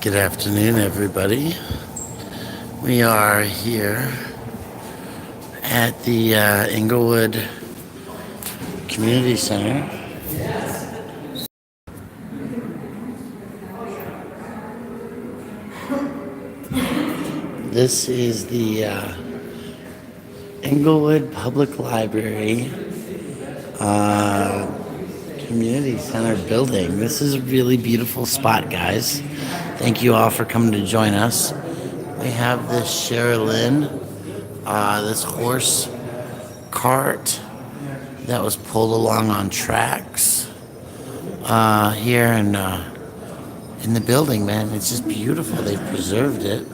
Good afternoon, everybody. We are here at the Englewood Community Center. This is the Englewood Public Library Community Center building. This is a really beautiful spot, guys. Thank you all for coming to join us. We have this Sherilyn, this horse cart that was pulled along on tracks here in the building, man. It's just beautiful. They've preserved it.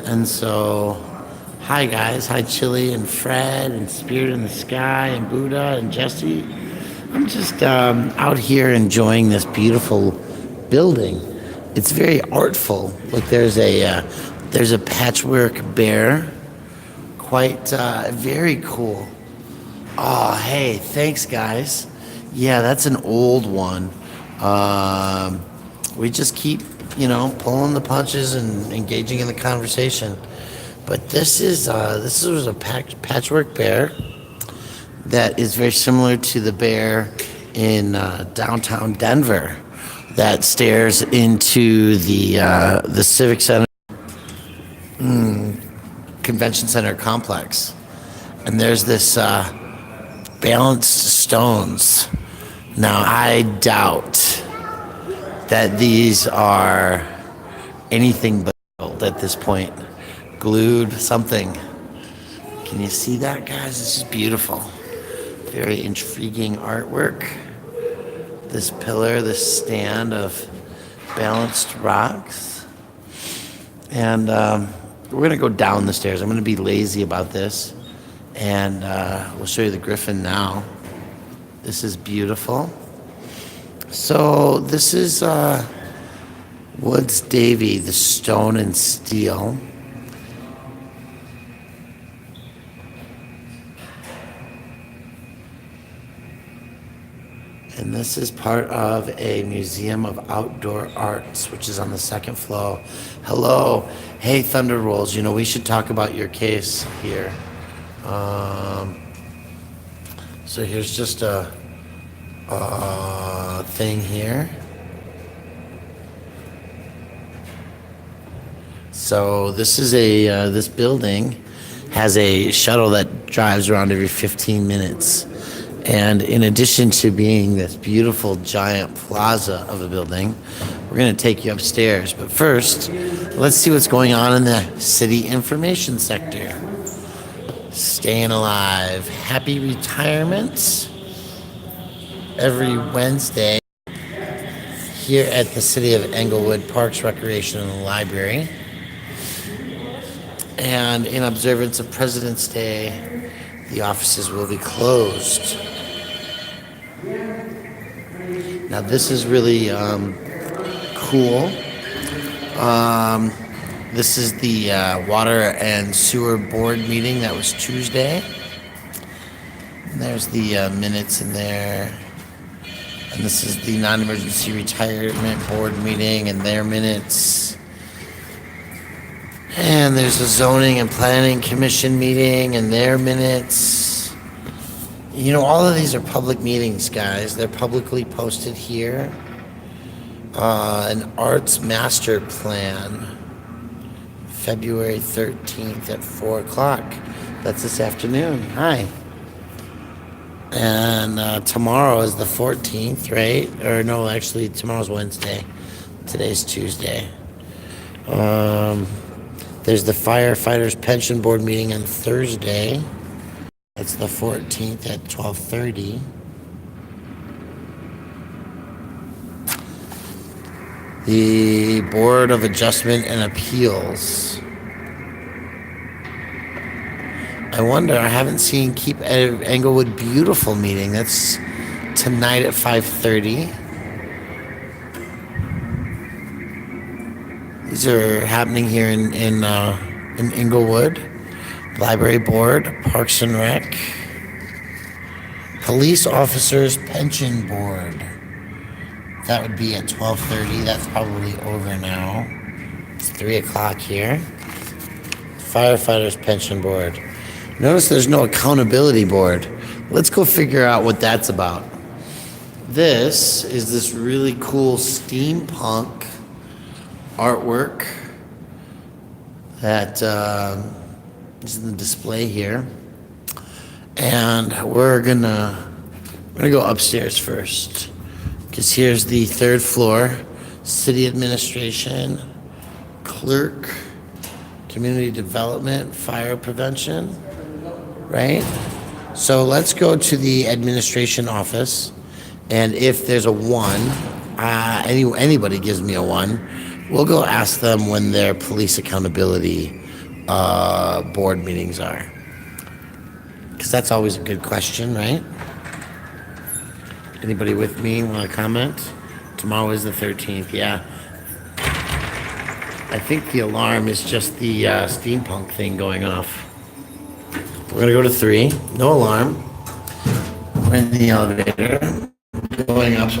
And so, hi guys. Hi Chili and Fred and Spirit in the Sky and Buddha and Jesse. I'm just out here enjoying this beautiful building. It's very artful. Look, there's a patchwork bear. Quite very cool. Oh, hey, thanks guys. Yeah, that's an old one. We just keep, pulling the punches and engaging in the conversation. But this was a patchwork bear that is very similar to the bear in downtown Denver that stares into the Civic Center Convention Center complex. And there's this balanced stones. Now, I doubt that these are anything but gold at this point. Glued something. Can you see that, guys? This is beautiful. Very intriguing artwork. This pillar, this stand of balanced rocks. And we're going to go down the stairs. I'm going to be lazy about this. And we'll show you the griffin now. This is beautiful. So this is Woods Davy, the stone and steel. And this is part of a museum of outdoor arts, which is on the second floor. Hello. Hey, Thunder Rolls. We should talk about your case here. So here's just a thing here. So this is this building has a shuttle that drives around every 15 minutes. And in addition to being this beautiful giant plaza of a building, we're going to take you upstairs. But first, let's see what's going on in the city information sector. Staying alive. Happy retirement every Wednesday here at the City of Englewood Parks, Recreation, and Library. And in observance of President's Day, the offices will be closed. Now this is really cool. This is the Water and Sewer Board meeting that was Tuesday. And there's the minutes in there. And this is the Non-Emergency Retirement Board meeting and their minutes. And there's a Zoning and Planning Commission meeting and their minutes. All of these are public meetings, guys. They're publicly posted here. An Arts Master Plan, February 13th at 4 o'clock. That's this afternoon. Hi. And tomorrow is the 14th, right? Or no, actually, tomorrow's Wednesday. Today's Tuesday. There's the Firefighters Pension Board meeting on Thursday. That's the 14th at 12:30. The Board of Adjustment and Appeals. I wonder, I haven't seen Keep Englewood Beautiful meeting. That's tonight at 5:30. These are happening here in Englewood. Library Board, Parks and Rec, Police Officers Pension Board, That would be at 12:30. That's probably over now. It's 3 o'clock here. Firefighters Pension Board. Notice there's no accountability board. Let's go figure out what that's about. This is this really cool steampunk artwork that is in the display here. And we're gonna go upstairs first, because here's the third floor, city administration, clerk, community development, fire prevention, right? So let's go to the administration office, and if there's a 1, anybody gives me a 1, we'll go ask them when their police accountability board meetings are. Because that's always a good question, right? Anybody with me want to comment? Tomorrow is the 13th, yeah. I think the alarm is just the steampunk thing going off. We're gonna go to 3, no alarm. We're in the elevator, going up.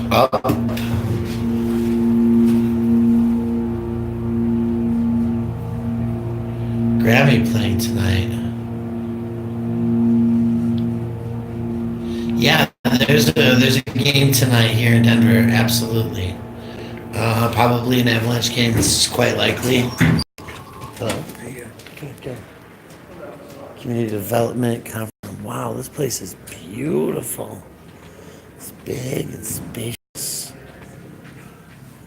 Grammy playing tonight. Yeah, there's a game tonight here in Denver, absolutely. Probably an Avalanche game. This is quite likely. Hello. There you go. Good. Community Development Conference. Wow, this place is beautiful. It's big and spacious.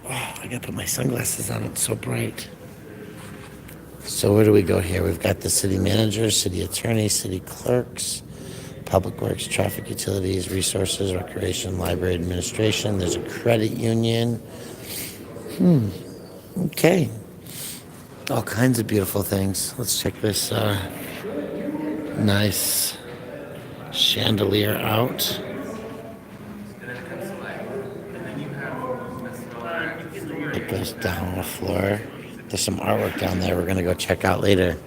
Wow, I gotta put my sunglasses on. It's so bright. So where do we go here? We've got the city manager, city attorney, city clerks, public works, traffic utilities, resources, recreation, library administration. There's a credit union. Okay. All kinds of beautiful things. Let's check this nice chandelier out. It goes down the floor. There's some artwork down there we're going to go check out later.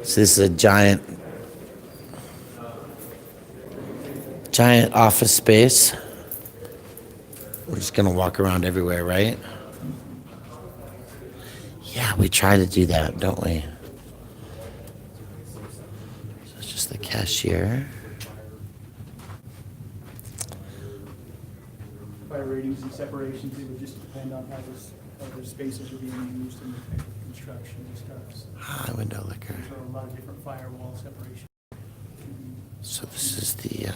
So this is a giant office space. We're just going to walk around everywhere, right? Yeah, we try to do that, don't we? So it's just the cashier. Fire ratings and separations, it would just depend on how those spaces are being used in the type of construction and stuff. High window liquor. So a lot of different firewall separations. So this is the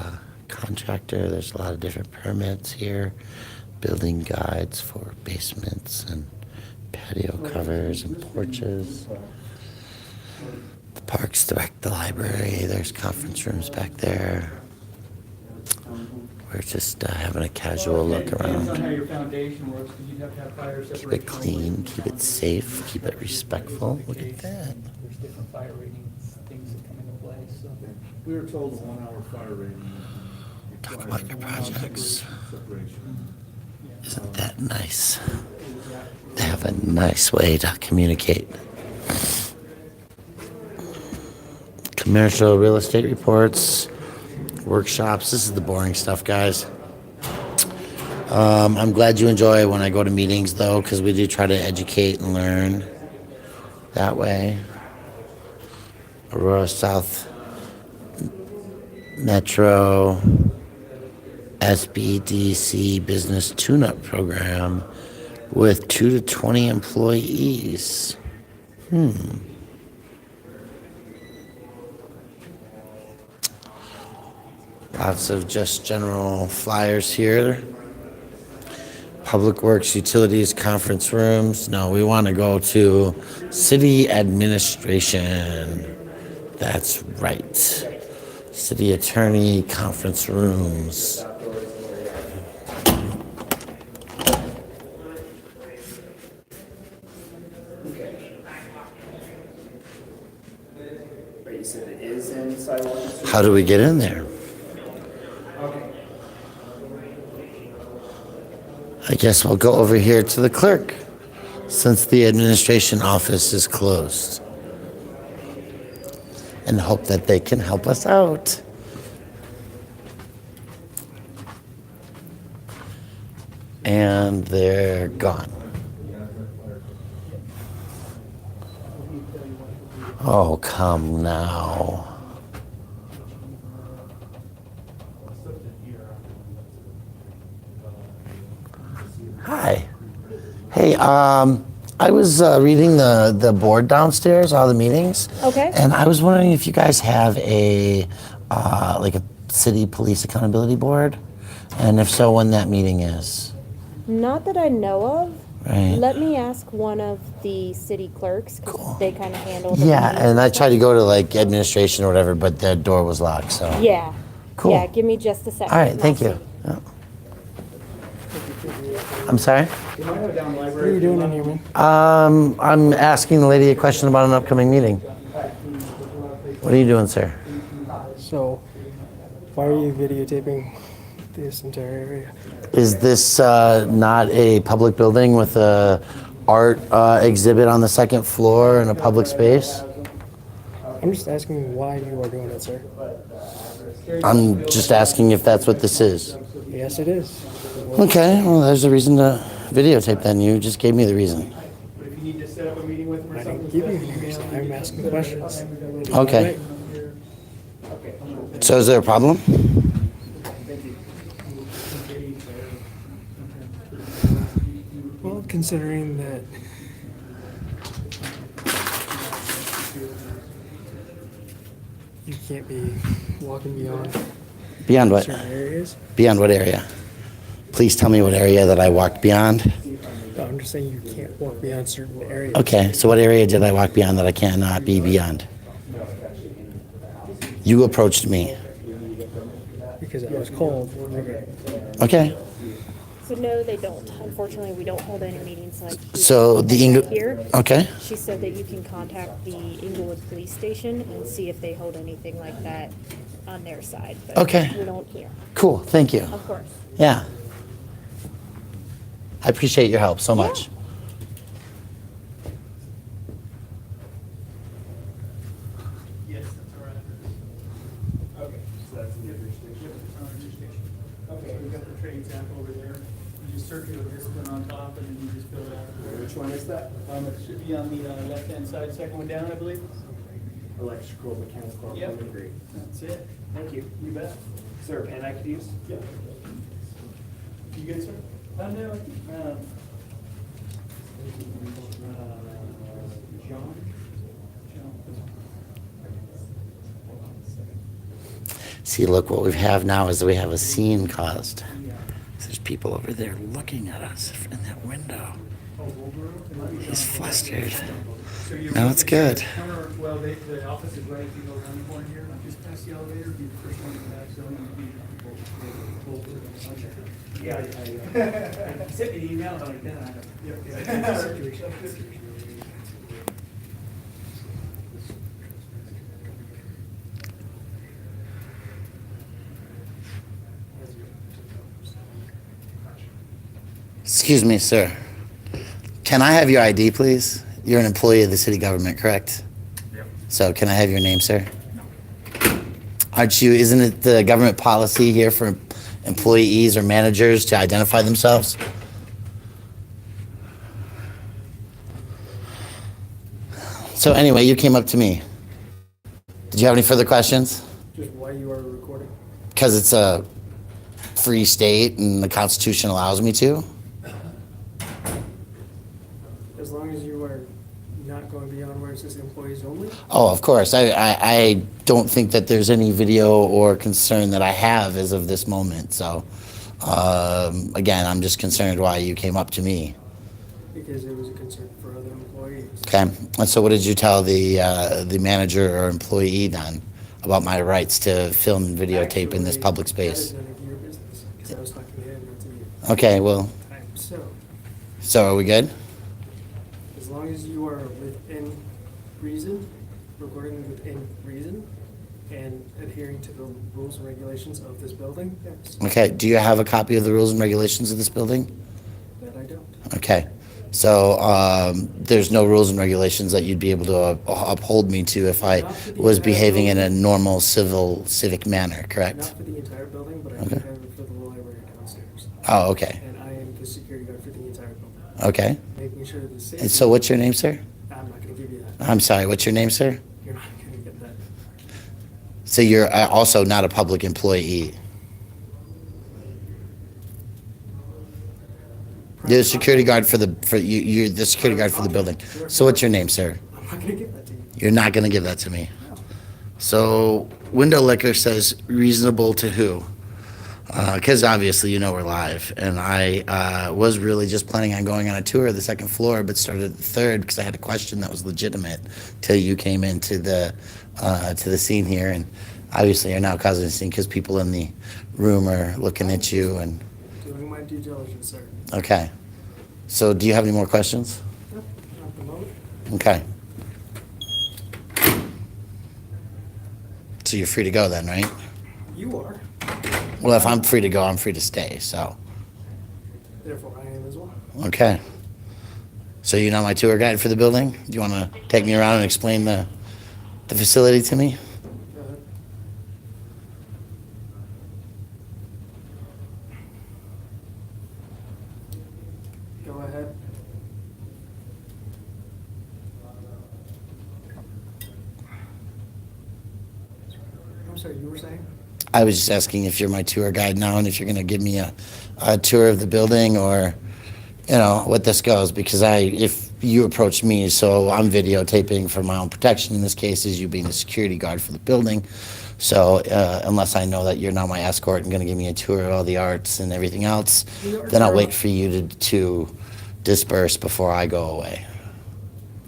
contractor. There's a lot of different permits here. Building guides for basements and patio covers and porches. The parks direct the library. There's conference rooms back there. We're just having a casual look around. Depends on how your foundation works, because you'd have to have fire separation. Keep it clean, keep it safe, keep it respectful. Look at that. There's different fire ratings, things that come into play, so. We were told a 1-hour fire rating. Talk about your projects. Isn't that nice? They have a nice way to communicate. Commercial real estate reports, workshops. This is the boring stuff, guys. I'm glad you enjoy when I go to meetings, though, because we do try to educate and learn that way. Aurora South Metro SBDC Business Tune-Up Program with 2 to 20 employees. Lots of just general flyers here. Public Works, Utilities, Conference Rooms. No, we want to go to City Administration. That's right. City Attorney, Conference Rooms. How do we get in there? I guess we'll go over here to the clerk, since the administration office is closed, and hope that they can help us out. and they're gone. Oh, come now. Hi. Hey, I was reading the board downstairs, all the meetings. Okay. And I was wondering if you guys have a like a city police accountability board, and if so, when that meeting is. Not that I know of. Right. Let me ask one of the city clerks, 'cause Cool. they kind of handle the Yeah, meetings and I stuff. tried to go to like administration or whatever, but the door was locked. So. Yeah. Cool. Yeah, give me just a second. All right. and Thank I'll you. see. Yeah. I'm sorry. You might have a down What are library. you doing in here, man? I'm asking the lady a question about an upcoming meeting. What are you doing, sir? So, why are you videotaping this entire area? Is this not a public building with a art exhibit on the second floor and a public space? I'm just asking why you are doing it, sir. I'm just asking if that's what this is. Yes, it is. Okay, well, there's a reason to videotape then. You just gave me the reason. But if you need to set up a meeting with them or I something. didn't give you any reason. I'm asking questions. Okay. So is there a problem? Well, considering that you can't be walking beyond Beyond what? certain areas, Beyond what area? Please tell me what area that I walked beyond. I'm just saying you can't walk beyond certain areas. Okay, so what area did I walk beyond that I cannot be beyond? You approached me. Because I was called. Okay. So no, they don't. Unfortunately, we don't hold any meetings like So the here. Okay. She said that you can contact the Englewood Police Station and see if they hold anything like that on their side. But Okay. we don't here, Cool. Thank you. of course. Yeah. I appreciate your help so much. Yes, that's our address. Okay, so that's the other station. Our new station. Okay, we've got the trade sample over there. You just search the discipline on top and then you just fill it out. Which one is that? It should be on the left-hand side, second one down, I believe. Electrical, mechanical, Yep. degree. That's it. Thank you. You bet. Is there a pen I could use? Yeah. You good, sir? No. John? See, look, what we have now is we have a scene caused. There's people over there looking at us in that window. He's flustered. So you're- No, it's good. Well, the office is right, if you go around the corner here, just past the elevator, be the first one in the back, so you Yeah, I sent me an email about it, then Excuse me, sir. Can I have your ID, please? You're an employee of the city government, correct? Yep. So can I have your name, sir? Aren't you, isn't it the government policy here for employees or managers to identify themselves? So anyway, you came up to me. Did you have any further questions? Just why you are recording. Because it's a free state and the Constitution allows me to. As long as you are not going beyond where it says employees only. Oh, of course. I don't think that there's any video or concern that I have as of this moment. So, again, I'm just concerned why you came up to me. Because it was a concern for other employees. Okay. And so what did you tell the manager or employee then about my rights to film and videotape in this public space? That is none of your business, because I was talking to him, not to you. Okay, well, So, are we good? as long as you are within reason, recording within reason, and adhering to the rules and regulations of this building, yes, Okay. Do you have a copy of the rules and regulations of this building? that I don't. Okay. So there's no rules and regulations that you'd be able to uphold me to if I was behaving in a normal civic manner, Not correct? for the entire building, but I do Okay. have it for the library downstairs. Oh, okay. And I am the security guard for the entire building. Okay. Making sure the safety. And so what's your name, sir? I'm not gonna give you that. I'm sorry, what's your name, sir? You're not gonna get that. So you're also not a public employee. You're the security guard for you're the security guard for the building. So what's your name, sir? I'm not gonna give that to you. You're not gonna give that to me. So window liquor says reasonable to who? Because obviously you know we're live, and I was really just planning on going on a tour of the second floor, but started at the third because I had a question that was legitimate till you came into the to the scene here, and obviously you're now causing a scene because people in the room are looking at you. And Doing my due diligence, sir. okay, so do you have any more questions? Nope, not at the moment. Okay. So you're free to go then, right? You are, Well, if I'm free to go, I'm free to stay, so. therefore I am as well. Okay. So you're not my tour guide for the building? Do you want to take me around and explain the facility to me? Go ahead. Go ahead. I'm sorry, you were saying? I was just asking if you're my tour guide now and if you're going to give me a tour of the building or, you know, what this goes. Because if you approach me, so I'm videotaping for my own protection. In this case, is you being the security guard for the building. So unless I know that you're now my escort and going to give me a tour of all the arts and everything else, The arts then I'll are- wait for you to disperse before I go away.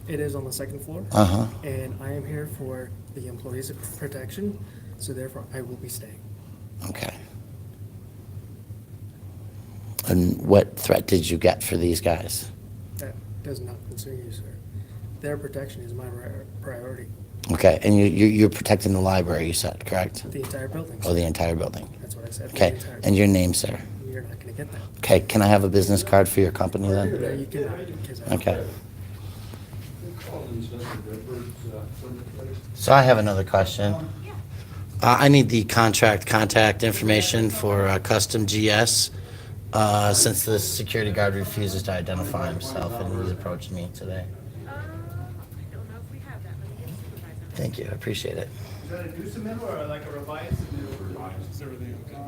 It is on the second floor. Uh-huh. And I am here for the employees' protection, so therefore I will be staying. Okay. And what threat did you get for these guys? That does not concern you, sir. Their protection is my priority. Okay, and you're protecting the library, you said, correct? The entire building. Oh, the entire building. That's what I said. the Okay, entire and your name, sir? You're not gonna get that. Okay, can I have a business card for your company No, then? you cannot, because I. Okay. So I have another question. I need the contact information for Custom GS, since the security guard refuses to identify himself and he's approached me today. I don't know if we have that, but we can supervise Thank you, I appreciate it. Is that a new submittal or like a revised submittal? Is everything okay?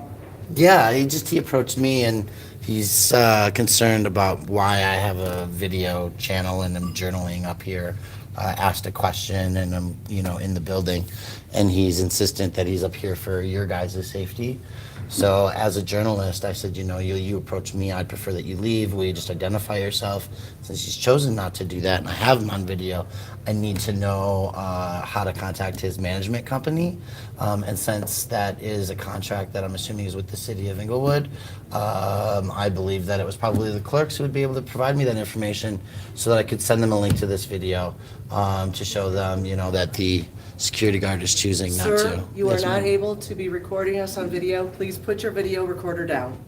Yeah, he approached me and he's concerned about why I have a video channel and I'm journaling up here. Asked a question and I'm in the building, and he's insistent that he's up here for your guys' safety. So as a journalist, I said, you approach me, I'd prefer that you leave. Will you just identify yourself? Since he's chosen not to do that and I have him on video, I need to know how to contact his management company. And since that is a contract that I'm assuming is with the city of Englewood, I believe that it was probably the clerks who would be able to provide me that information so that I could send them a link to this video to show them, that the security guard is choosing not to. Sir, you are Yes, not ma'am. able to be recording us on video. Please put your video recorder down.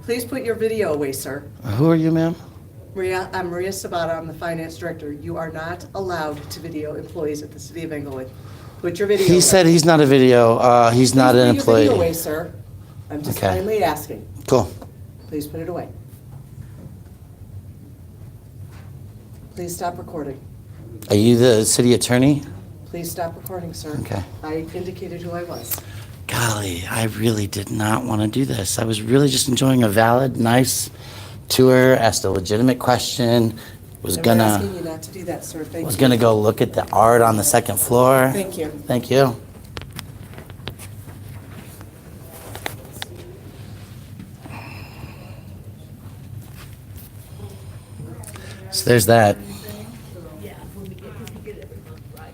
Please put your video away, sir. Who are you, ma'am? I'm Maria Sabata, I'm the finance director. You are not allowed to video employees at the city of Englewood. Put your video away. He said he's not a video, he's not an Please put your video away, employee. sir. I'm just Okay. kindly asking. Cool. Please put it away. Please stop recording. Are you the city attorney? Please stop recording, sir. Okay. I indicated who I was. Golly, I really did not want to do this. I was really just enjoying a valid, nice tour, asked a legitimate question, was I'm asking gonna you not to do that, sir. Thank was you. gonna go look at the art on the second floor. Thank you. Thank you. So there's that. Yeah, when we get it every month, right?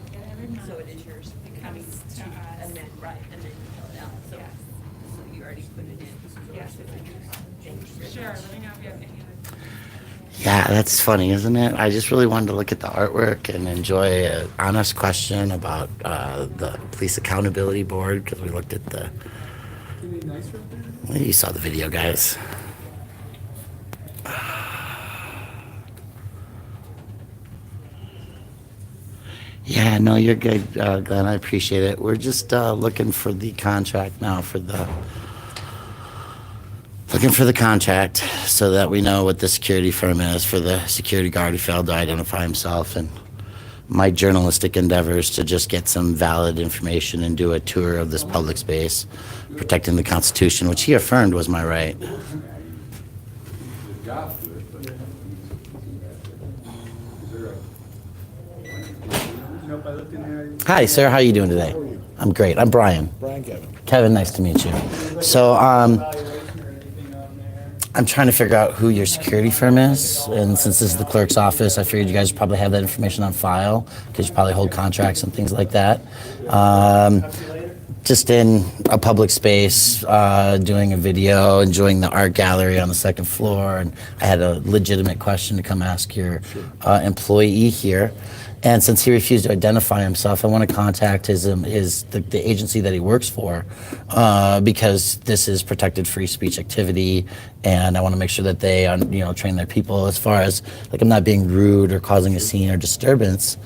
So it is yours, it comes to, and then, right, and then you fill it out, so you already put it in. Yes. Sure, let me know if you have any other. Yeah, that's funny, isn't it? I just really wanted to look at the artwork and enjoy an honest question about the Police Accountability Board because we looked at the. Any nicer up there? Well, you saw the video, guys. no, you're good, Glenn. I appreciate it. We're just looking for the contract now looking for the contract so that we know what the security firm is for the security guard who failed to identify himself. And my journalistic endeavors to just get some valid information and do a tour of this public space, protecting the Constitution, which he affirmed was my right. Nope, I looked in there. Hi, sir. How are you doing today? I'm great. I'm Brian. Brian Kevin. Kevin, nice to meet you. So, Evaluation or anything on there. I'm trying to figure out who your security firm is, and since this is the clerk's office, I figured you guys probably have that information on file because you probably hold contracts and things like that. Just in a public space, doing a video, enjoying the art gallery on the second floor, and I had a legitimate question to come ask your employee here. And since he refused to identify himself, I want to contact the agency that he works for because this is protected free speech activity, and I want to make sure that they train their people as far as like I'm not being rude or causing a scene or disturbance.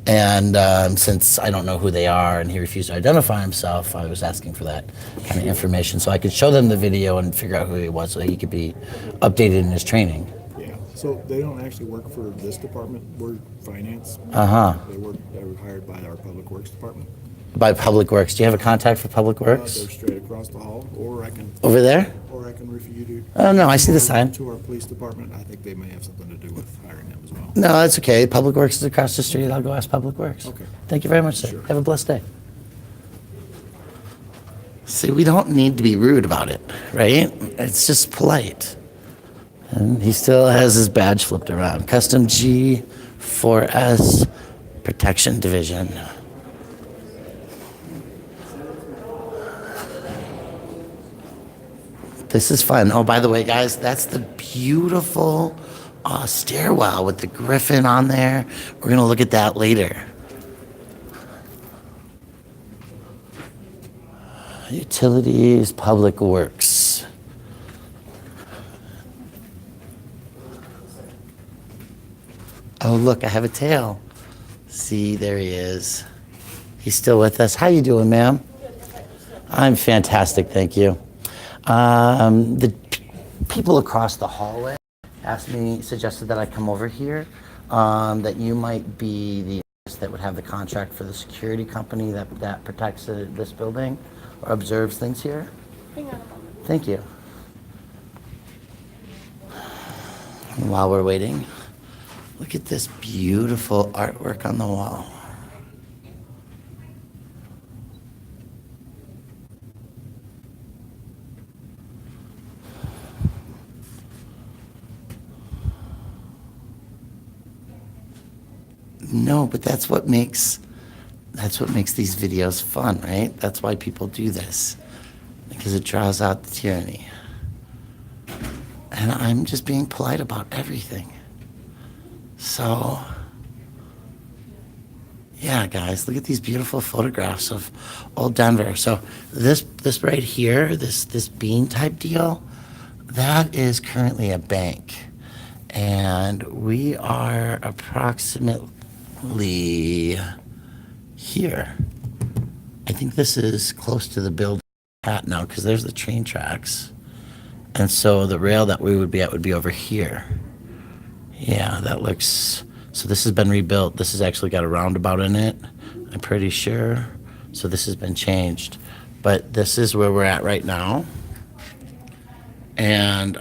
And since I don't know who they are and he refused to identify himself, I was asking for that kind of information so I could show them the video and figure out who he was so that he could be updated in his training. Yeah, so they don't actually work for this department, we're finance. Uh-huh. They were hired by our Public Works Department. By Public Works. Do you have a contact for Public Works? They're straight across the hall, or I can refer you to. Oh, no, I see the sign. To our police department, I think they may have something to do with hiring them as well. No, that's okay. Public Works is across the street. I'll go ask Public Works. Okay. Thank you very much, sir. Sure. Have a blessed day. See, we don't need to be rude about it, right? It's just polite. And he still has his badge flipped around. Custom G4S Protection Division. This is fun. Oh, by the way, guys, that's the beautiful stairwell with the griffin on there. We're going to look at that later. Utilities, Public Works. Oh, look, I have a tail. See, there he is. He's still with us. How you doing, ma'am? I'm fantastic, thank you. The people across the hallway suggested that I come over here, that you might be the artist that would have the contract for the security company that protects this building or observes things here. Hang on a moment. Thank you. And while we're waiting, look at this beautiful artwork on the wall. No, but that's what makes these videos fun, right? That's why people do this, because it draws out the tyranny. And I'm just being polite about everything. So, yeah, guys, look at these beautiful photographs of old Denver. So this right here, this bean type deal, that is currently a bank, and we are approximately here. I think this is close to the building at now because there's the train tracks. And so the rail that we would be at would be over here. Yeah, that looks, so this has been rebuilt. This has actually got a roundabout in it, I'm pretty sure. So this has been changed. But this is where we're at right now. And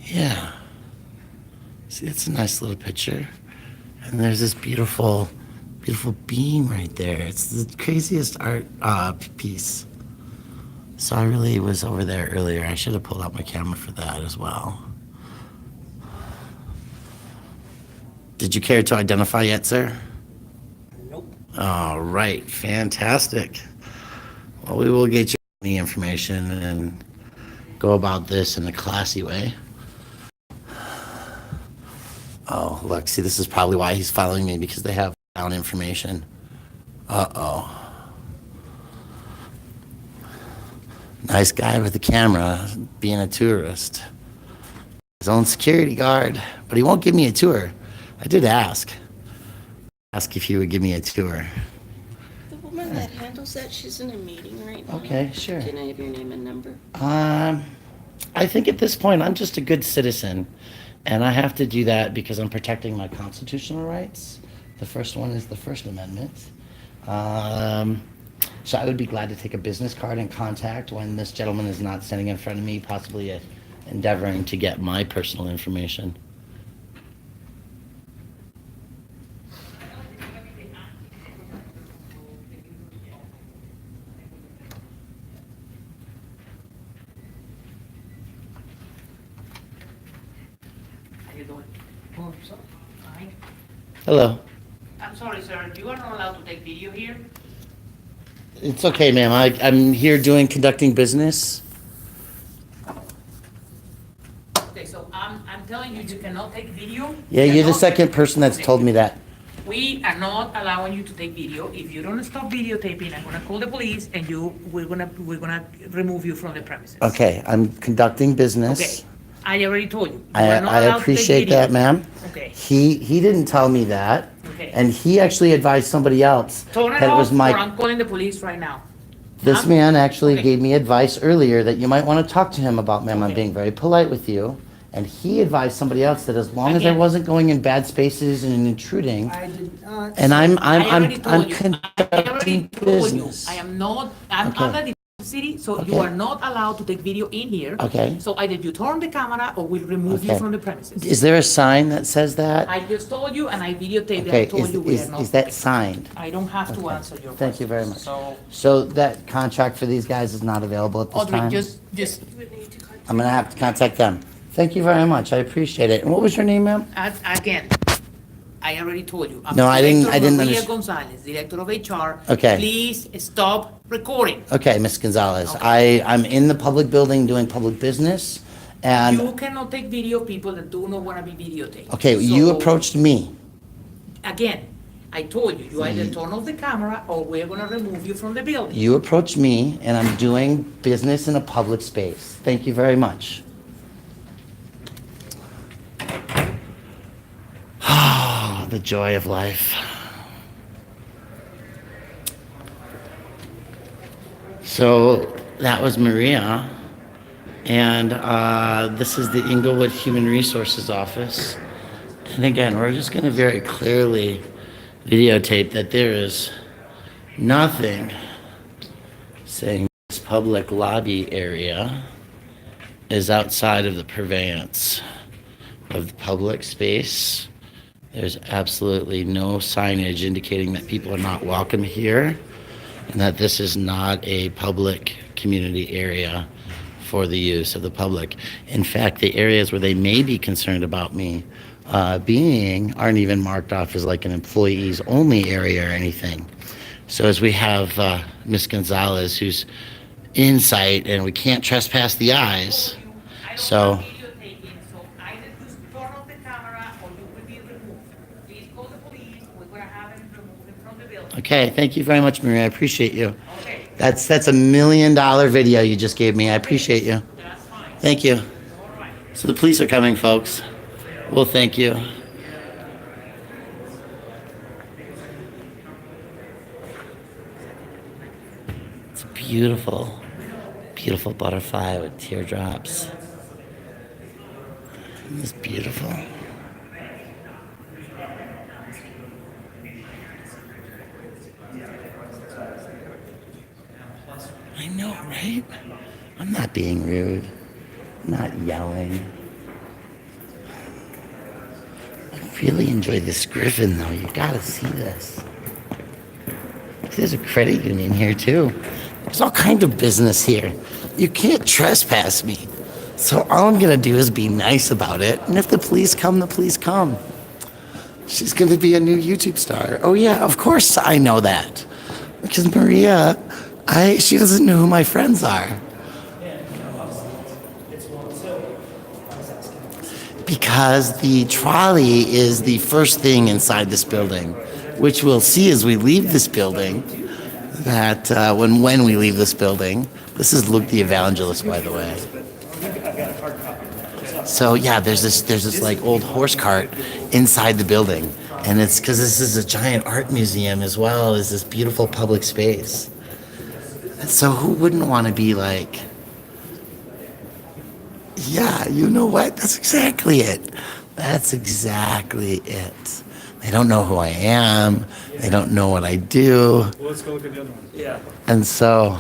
yeah. See, it's a nice little picture. And there's this beautiful beam right there. It's the craziest art piece. So I really was over there earlier. I should have pulled out my camera for that as well. Did you care to identify yet, sir? Nope. All right, fantastic. Well, we will get you the information and go about this in a classy way. Oh, look, see, this is probably why he's following me, because they have down information. Uh-oh. Nice guy with the camera being a tourist. his own security guard, but he won't give me a tour. I did ask if he would give me a tour. The woman that handles that, she's in a meeting right now. Okay, sure. Can I have your name and number? I think at this point I'm just a good citizen, and I have to do that because I'm protecting my constitutional rights. The first one is the First Amendment. So I would be glad to take a business card and contact when this gentleman is not standing in front of me, possibly endeavoring to get my personal information. How you doing? Oh, fine. Hello. I'm sorry, sir, you are not allowed to take video here? It's okay, ma'am. I'm here conducting business. Okay, so I'm telling you, you cannot take video. Yeah, you're the Cannot- second person that's told me that. We are not allowing you to take video. If you don't stop videotaping, I'm gonna call the police and we're gonna remove you from the premises. Okay, I'm conducting Okay, business. I already told you. You are not I allowed to take appreciate video. that, ma'am. Okay. He didn't tell me that. Okay. And he actually advised somebody else Turn it that it off was or my, I'm calling the police right now. this I'm- man actually Okay. gave me advice earlier that you might want to talk to him about, ma'am. I'm Okay. being very polite with you. And he advised somebody else that as long as I Again. wasn't going in bad spaces and intruding, I did not. and I'm I already told you. I already conducting told you. business. I am not, I'm Okay. under the city, so you Okay. are not allowed to take video in here. Okay. So either you turn the camera or we'll remove you Okay. from the premises. Is there a sign that says that? I just told you and I videotaped it. I Okay, told you we are is not. that signed? I don't have to Okay. answer your question. Thank you very much. So, So that contract for these guys is not available at this Audrey, time? just, I'm gonna have to contact them. Thank you very much, I appreciate it. And what was your name, ma'am? again, I already told you. I'm No, I didn't Maria understand. Gonzalez, Director of HR. Okay. Please stop recording. Okay, Ms. Gonzalez, Okay. I'm in the public building doing public business, You and, cannot take video of people that do not want to be videotaped. okay, you So, approached me. Again, I told you, you either turn off the camera or we're gonna remove you from the building. You approached me, and I'm doing business in a public space. Thank you very much. The joy of life. So that was Maria, and this is the Englewood Human Resources Office. And again, we're just going to very clearly videotape that there is nothing saying this public lobby area is outside of the purveyance of the public space. There's absolutely no signage indicating that people are not welcome here and that this is not a public community area for the use of the public. In fact, the areas where they may be concerned about me being aren't even marked off as like an employees only area or anything. So as we have Ms. Gonzalez who's in sight and we can't trespass the eyes. So, Videotaping, so either just turn off the camera or you will be removed. Please call the police, we're gonna have them remove them from the building. okay, thank you very much, Maria. I appreciate you. Okay, That's $1 million video you just gave me. I appreciate you. that's fine. Thank you. All right. So the police are coming, folks. Well, thank you. It's a beautiful, beautiful butterfly with teardrops. It's beautiful. I know, right? I'm not being rude. I'm not yelling. I really enjoy this griffin, though. You gotta see this. There's a credit union here, too. There's all kind of business here. You can't trespass me. So all I'm gonna do is be nice about it. And if the police come, the police come. She's gonna be a new YouTube star. Oh yeah, of course I know that. Because Maria, she doesn't know who my friends are. Because the trolley is the first thing inside this building, which we'll see as we leave this building, that when we leave this building. This is Luke the Evangelist, by the way. So yeah, there's this like old horse cart inside the building, and it's because this is a giant art museum as well as this beautiful public space. And so who wouldn't want to be like, yeah, you know what? That's exactly it. That's exactly it. They don't know who I am. They don't know what I do. Well, let's go look at the other one. Yeah. And so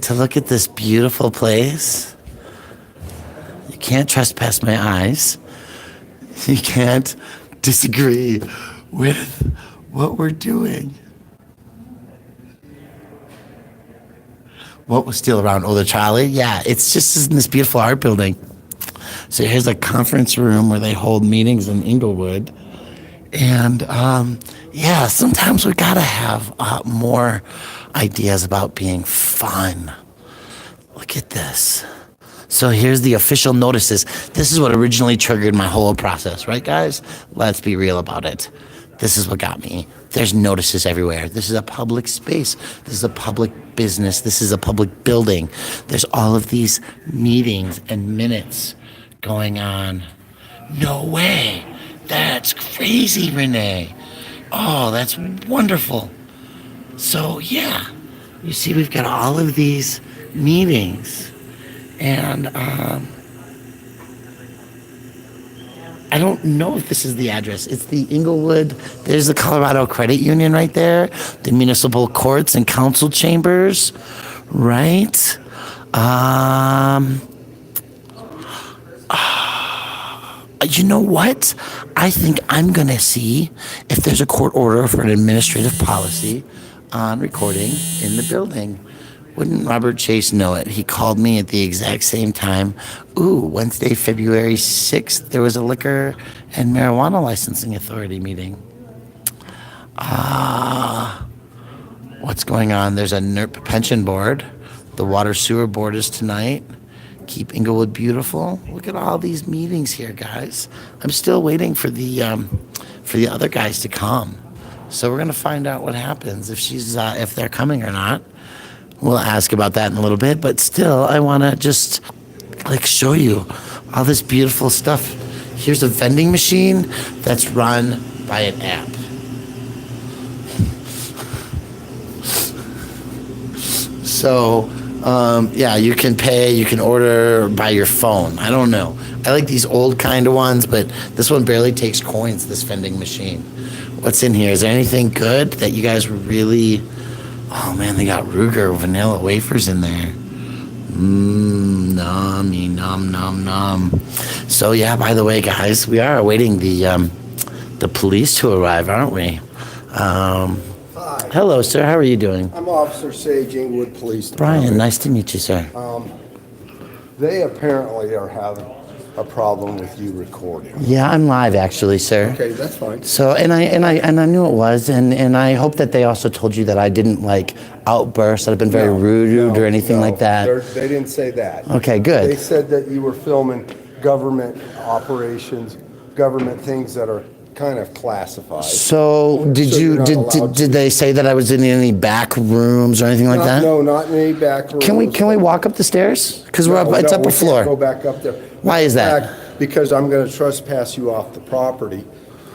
to look at this beautiful place, you can't trespass my eyes. You can't disagree with what we're doing. What was still around? Oh, the trolley? Yeah, it's just in this beautiful art building. So here's a conference room where they hold meetings in Englewood. And yeah, sometimes we gotta have more ideas about being fun. Look at this. So here's the official notices. This is what originally triggered my whole process, right, guys? Let's be real about it. This is what got me. There's notices everywhere. This is a public space. This is a public business. This is a public building. There's all of these meetings and minutes going on. No way. That's crazy, Renee. Oh, that's wonderful. So yeah, you see we've got all of these meetings. And I don't know if this is the address. It's the Englewood. There's the Colorado Credit Union right there. The municipal courts and council chambers, right? You know what? I think I'm going to see if there's a court order for an administrative policy on recording in the building. Wouldn't Robert Chase know it? He called me at the exact same time. Ooh, Wednesday, February 6th, there was a liquor and marijuana licensing authority meeting. What's going on? There's a NERP pension board. The water sewer board is tonight. Keep Englewood beautiful. Look at all these meetings here, guys. I'm still waiting for the other guys to come. So we're gonna find out what happens if they're coming or not. We'll ask about that in a little bit, but still, I want to just like show you all this beautiful stuff. Here's a vending machine that's run by an app. So, yeah, you can pay, you can order by your phone. I don't know. I like these old kind of ones, but this one barely takes coins, this vending machine. What's in here? Is there anything good that you guys really... Oh man, they got Ruger vanilla wafers in there. Nummy, nom, nom, nom. So yeah, by the way, guys, we are awaiting the police to arrive, aren't we? Hi, Hello, sir. How are you doing? I'm Officer Sage, Englewood Police Department. Brian, nice to meet you, sir. They apparently are having a problem with you recording. Yeah, I'm live, actually, sir. Okay, that's fine. So, and I knew it was, and I hope that they also told you that I didn't like outburst, that I've been very rude or anything like that. They didn't say that. Okay, good. They said that you were filming government operations, government things that are kind of classified. So did So you you're not allowed did they say that I was in any back rooms or anything like that? No, not in any back rooms. Can we walk up the stairs? Because it's No, upper we floor. can't go back up there. Why is that? Because I'm going to trespass you off the property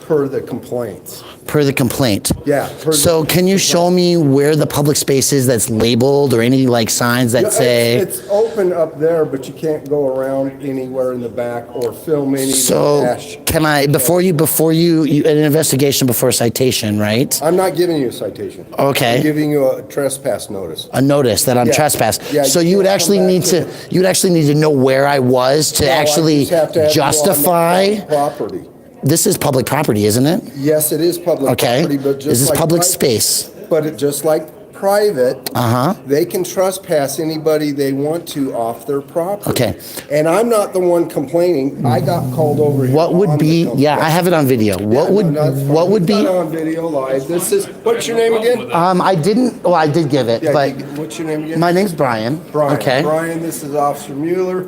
per the complaints. Per the complaint. Yeah. So can you show me where the public space is that's labeled or any like signs that say? It's open up there, but you can't go around anywhere in the back or film any So dash. can I before you an investigation before a citation, right? I'm not giving you a citation. Okay. I'm giving you a trespass notice. A notice that I'm Yeah. trespassed. Yeah, So you you would can't actually come need back to know where I was to No, I actually just have to have you on the justify. property. This is public property, isn't it? Yes, it is public Okay. property, but just This is like public pri- space. But it just like private, Uh-huh. they can trespass anybody they want to off their property. Okay. And I'm not the one complaining. I got called over here. What would on the be? Yeah, complaint. I have it on video. What would It's be? not on video live. This is, what's your name again? I didn't. Well, I did give it, Yeah, but what's your name again? my name's Brian. Brian. Okay. Brian, this is Officer Mueller.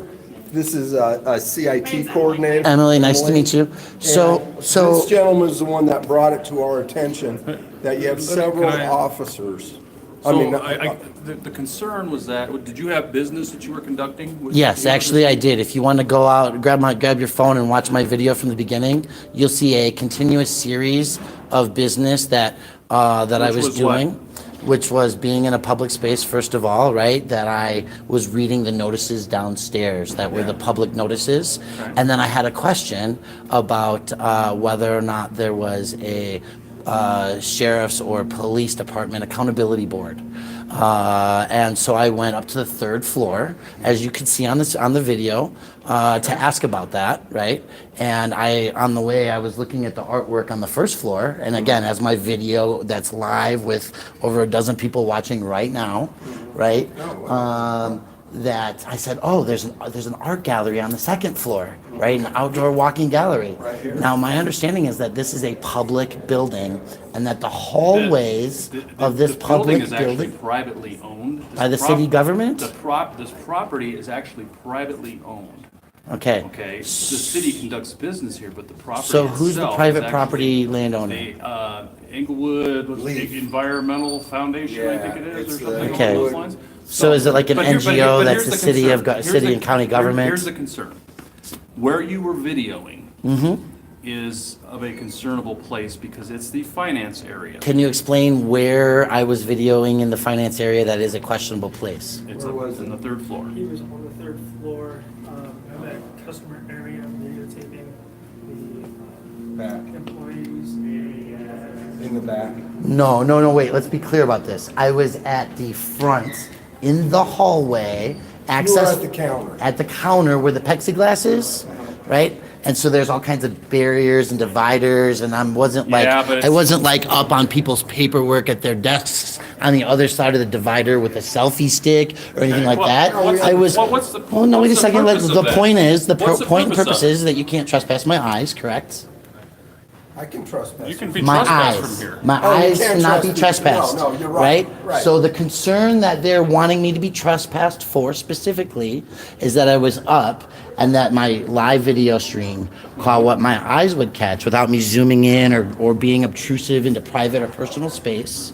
This is a CIT coordinator. Emily, nice to meet you. So And this gentleman is the one that brought it to our attention that you have several Can I- officers I mean, The concern was that, did you have business that you were conducting? Yes, actually I did. If you want to go out, grab your phone and watch my video from the beginning, you'll see a continuous series of business that I Which was was doing, what? which was being in a public space, first of all, right? That I was reading the notices downstairs that were the public notices. And then I had a question about whether or not there was a sheriff's or police department accountability board. And so I went up to the third floor, as you can see on the video, to ask about that, right? And on the way, I was looking at the artwork on the first floor. And again, as my video that's live with over a dozen people watching right now, right? That I said, oh, there's an art gallery on the second floor, right? An outdoor walking gallery. Right here. Now, my understanding is that this is a public building and that the hallways of this public building is actually building privately owned. by the city government? This property is actually privately owned. Okay. Okay, the city conducts business here, but the property So who's the itself private is property actually landowner? The Englewood, what's Leaf. the Environmental Foundation, I think it Yeah, is, it's or the something along Okay. those lines. So is it like an but here- but here- NGO but that's here's the city of concern. Here's city the- and county here- government? Here's the concern. Where you were videoing Mm-hmm. is of a concernable place because it's the finance area. Can you explain where I was videoing in the finance area that is a questionable place? It's in the third floor. He was on the third floor, in that customer area, videotaping the Back, employees. in the back. No, wait, let's be clear about this. I was at the front, in the hallway, access. at the counter. At the counter where the plexiglass is, right? And so there's all kinds of barriers and dividers, and I wasn't Yeah, but it's- up on people's paperwork at their desks on the other side of the divider with a selfie stick or anything like Well, that. what's the- I was. what's the- Oh no! Wait a what's the second. purpose The of that? point is the What's the point and purpose of purpose it? is that you can't trespass my eyes. Correct? I can trespass. You can be My trespassed eyes. from here. My Oh, you eyes can't cannot be trespass. trespassed. No, you're right. Right. So the concern that they're wanting me to be trespassed for specifically is that I was up and that my live video stream caught what my eyes would catch without me zooming in or being obtrusive into private or personal space,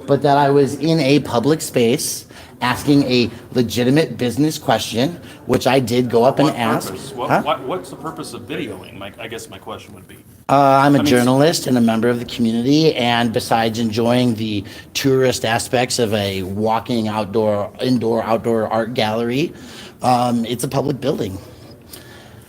but that I was in a public space asking a legitimate business question, which I did go up and What ask. purpose? Huh? What's the purpose of videoing? I guess my question would be. I'm a I mean, journalist and a member of the community, and besides enjoying the tourist aspects of a walking indoor outdoor art gallery, it's a public building.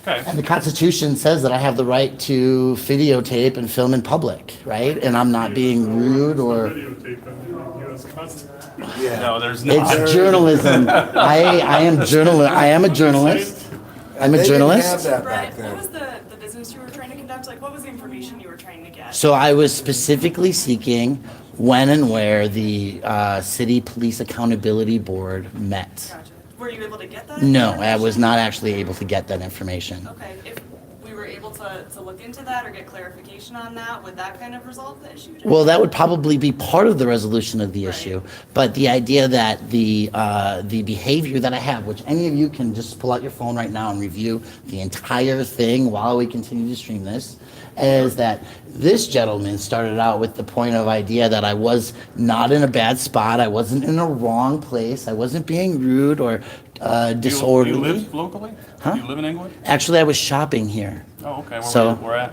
Okay. And the Constitution says that I have the right to videotape and film in public, right? And I'm not being rude or. Videotape under the US Constitution. No, there's not. It's journalism. I am a journalist. I'm a They didn't have journalist. that back Brett, then. what was the business you were trying to conduct? Like, what was the information you were trying to get? So I was specifically seeking when and where the City Police Accountability Board met. Gotcha. Were you able to get that? No, I information? was not actually able to get that information. Okay, if we were able to look into that or get clarification on that, would that kind of resolve the issue? Well, that would probably be part of the resolution of the Right. issue. But the idea that the behavior that I have, which any of you can just pull out your phone right now and review the entire thing while we continue to stream this, is that this gentleman started out with the point of idea that I was not in a bad spot, I wasn't in a wrong place, I wasn't being rude or disorderly. You live locally? Huh? You live in Englewood? Actually, I was shopping here. Oh, okay. Where at?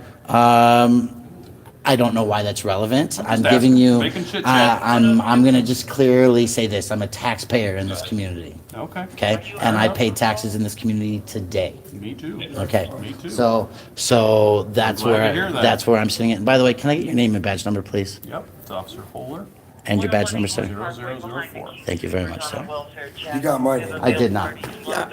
I don't know why that's relevant. I'm just giving asking. you. Making chit chat. I'm gonna just clearly say this. I'm a taxpayer in this community. Okay. Okay, and I paid taxes in this community today. Me too. Okay. Me too. So that's Glad to where hear that. that's where I'm sitting. And by the way, can I get your name and badge number, please? Yep, it's Officer Fuller, And your badge number, sir. 0004. Thank you very much, sir. You got my name. I did not.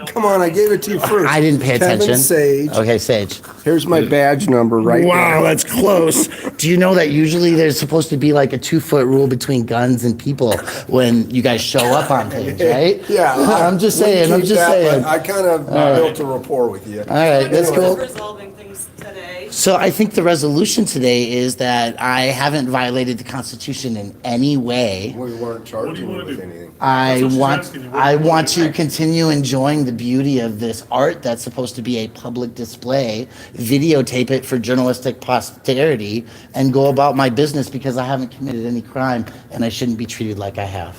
Come on, I gave it to you first. I didn't pay attention. Kevin Sage. Okay, Sage. Here's my badge number right Wow, there. that's close. Do you know that usually there's supposed to be like a 2-foot rule between guns and people when you guys show up on page, right? Yeah. I'm just saying. I'm Keep just that, saying. but I kind of built a rapport with you. All right, that's What was cool. resolving things today? So I think the resolution today is that I haven't violated the Constitution in any way. We weren't charging you wanna with do? anything. I That's what she's want asking you. What do I you want want to continue enjoying the beauty of this art that's supposed to be a public display, videotape it for journalistic posterity, and go about my business because I haven't committed any crime and I shouldn't be treated like I have.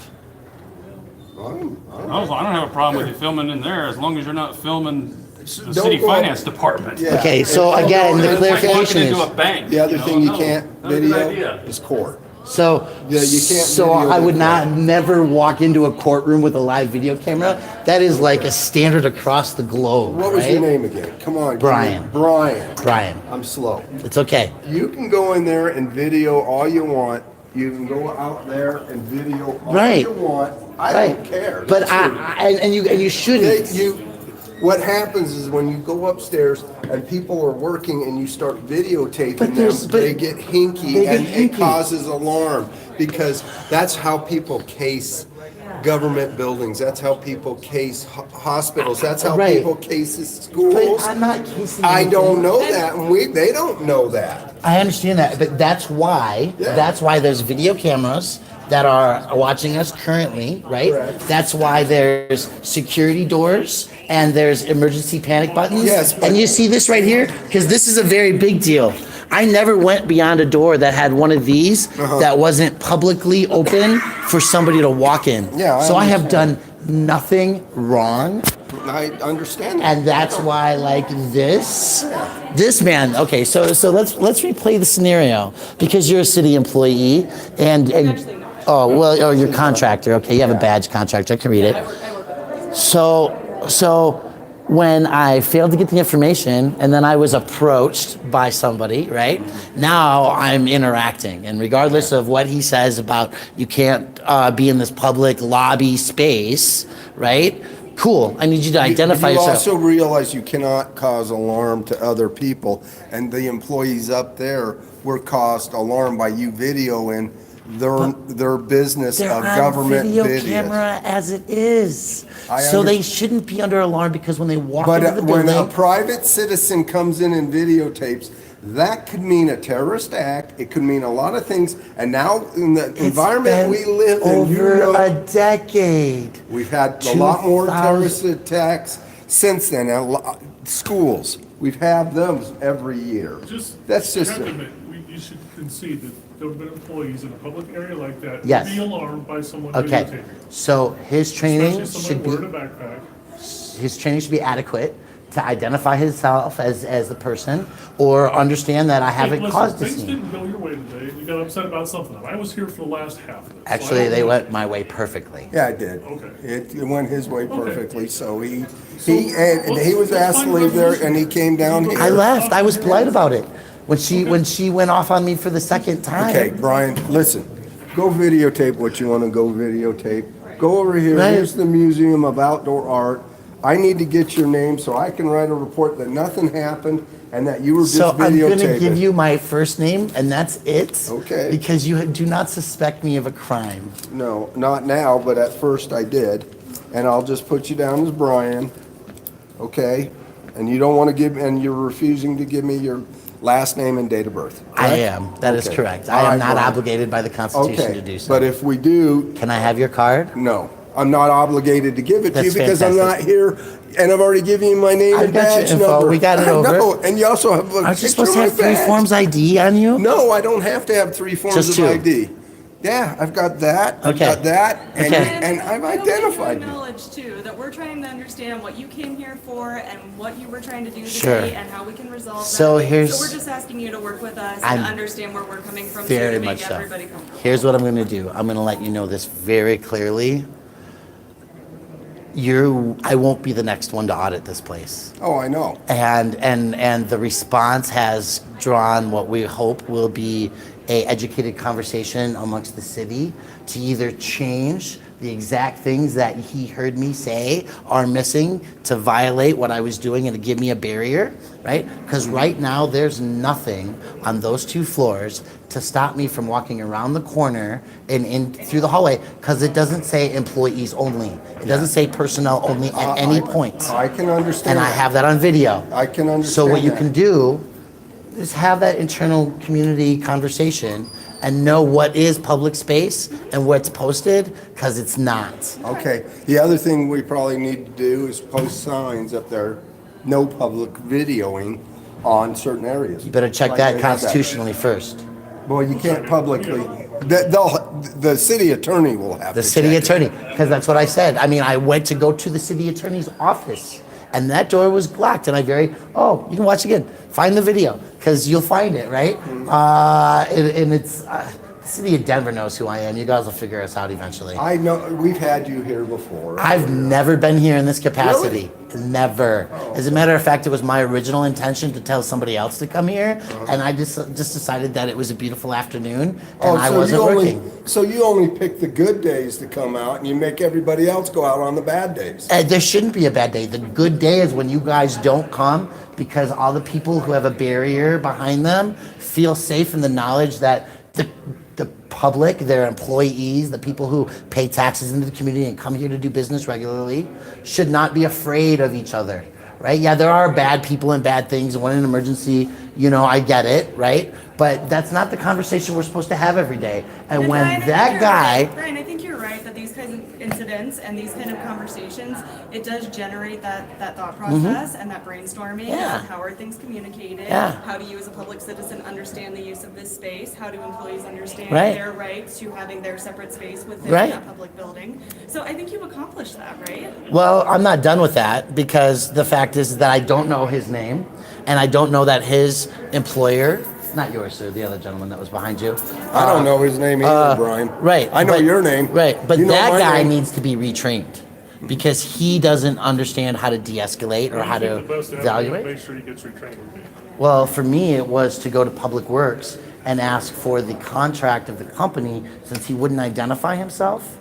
I don't have a problem with you filming in there as long as you're not filming the Don't city go- finance department. Yeah. Okay, so again, the It's like clarification walking into is, a bank. The other thing you No, can't not a good video idea. is court. so, Yeah, you can't so video I would the not, court. never walk into a courtroom with a live video camera. That is like a standard across the globe, What was your right? name again? Come on. give me- Brian. Brian. Brian, I'm slow. it's okay. You can go in there and video all you want. You can go out there and video all Right. you want. I Right. don't care. But That's and you shouldn't. what happens is when you go upstairs and people are working and you start videotaping But them, there's- but they get hinky they get and it hinky. causes alarm because that's how people case government buildings. That's how people case hospitals. That's how Right. people case schools. But I'm not kissing I don't anything. know that, and they don't know that. I understand that, but that's why there's video cameras that are watching us currently, right? Correct. That's why there's security doors and there's emergency panic buttons. Yes, but- And you see this right here? Because this is a very big deal. I never went beyond a door that had one of these that wasn't publicly open for somebody to walk in. Yeah, I so I have understand. done nothing wrong. I understand that. And that's why, like this man. Okay, so let's replay the scenario because you're a city employee and you're a contractor. Okay, you have a badge contractor. I can read it. So when I failed to get the information and then I was approached by somebody, right? Now I'm interacting, and regardless of what he says about you can't be in this public lobby space, right? Cool. I need you to identify You yourself. also realize you cannot cause alarm to other people, and the employees up there were caused alarm by you videoing their business They're of on government video videos. camera as it is, I so they under- shouldn't be under alarm because when they walk But into the when a building, private citizen comes in and videotapes, that could mean a terrorist act. It could mean a lot of things. And now in the it's environment we been live in, over you a know, decade. we've had a lot more 2000 terrorist attacks since then. Schools, we've had them every year. That's You just. have to admit, you should concede that government employees in a public area like that Yes. would be alarmed by someone Okay, videotaping. so his training Especially should someone be wearing a backpack. his training should be adequate to identify himself as the person or understand that I haven't Hey, caused listen, this things scene. didn't go your way today. You got upset about something. I was here for the last half of it. so I Actually, don't they know. went my way perfectly. Yeah, it did. Okay. It went his way perfectly, so he let's- was let's asked to find leave there, resolution. and he came down here. I left. I was polite about it. When she went off on me for the second time. Okay, Brian, listen, go videotape what you want to go videotape. Go over here, Right. here's the Museum of Outdoor Art. I need to get your name so I can write a report that nothing happened and that you were just So I'm going to give videotaping. you my first name, and that's it. Okay. Because you do not suspect me of a crime. No, not now, but at first I did. And I'll just put you down as Brian, okay? And you don't want to give, and you're refusing to give me your last name and date of birth. I correct? am. That is Okay. correct. All I am right, not Brian. obligated by the Constitution Okay, to do so. but if we do, Can I have your card? no, I'm not obligated to give it to you That's because I'm not fantastic. here, and I've already given you my name I've and got your badge info. number. We got it over. No, and you also have a Aren't you picture supposed of to my have 3 badge. forms ID on you? No, I don't have to have 3 forms Just of 2. ID. Yeah, I've got that, I've Okay. got that, and, Okay. and I've I hope that identified you you. acknowledge too, that we're trying to understand what you came here for and what you were trying to do Sure. today and how we can resolve that. So here's- So we're just asking you to work with us I'm and understand where we're coming from too, Very to much make so. everybody comfortable. Here's what I'm going to do. I'm going to let you know this very clearly. I won't be the next one to audit this place. Oh, I know. And the response has drawn what we hope will be a educated conversation amongst the city to either change the exact things that he heard me say are missing to violate what I was doing and to give me a barrier, right? Because right now there's nothing on those 2 floors to stop me from walking around the corner and in through the hallway because it doesn't say employees only. It doesn't say personnel only at any point. I can understand. And I that. have that on video. I can understand. So what you that. can do is have that internal community conversation and know what is public space and what's posted, because it's not. Okay, the other thing we probably need to do is post signs up there, no public videoing on certain areas. You better check Like that they have constitutionally first. Well, you can't publicly, The city attorney will have to The city check it. attorney, because that's what I said. I mean, I went to go to the city attorney's office, and that door was blocked, and you can watch again. Find the video, because you'll find it, right? And it's, the city of Denver knows who I am. You guys will figure us out eventually. I know, we've had you here before. I've never been here in this capacity. Never. As a matter of fact, it was my original intention to tell somebody else to come here, and I just decided that it was a beautiful afternoon, and I wasn't working. So you only pick the good days to come out, and you make everybody else go out on the bad days. There shouldn't be a bad day. The good day is when you guys don't come, because all the people who have a barrier behind them feel safe in the knowledge that the public, their employees, the people who pay taxes into the community and come here to do business regularly should not be afraid of each other, right? Yeah, there are bad people and bad things, and when in an emergency, I get it, right? But that's not the conversation we're supposed to have every day. And when Brian, that guy... Brian, I think you're right that these kinds of incidents and these kind of conversations, it does generate that thought process and that brainstorming. Yeah. Of how are things communicated? Yeah. How do you as a public citizen understand the use of this space? How do employees understand Right. their rights to having their separate space within Right. that public building? So I think you've accomplished that, right? Well, I'm not done with that, because the fact is that I don't know his name, and I don't know that his employer, not yours, sir, the other gentleman that was behind you. I don't know his name either, Brian. Right. I know but- your name. Right, but You know that my guy name. needs to be retrained, because he doesn't understand how to de-escalate or how to evaluate. Make sure he gets retrained. Well, for me, it was to go to Public Works and ask for the contract of the company, since he wouldn't identify himself.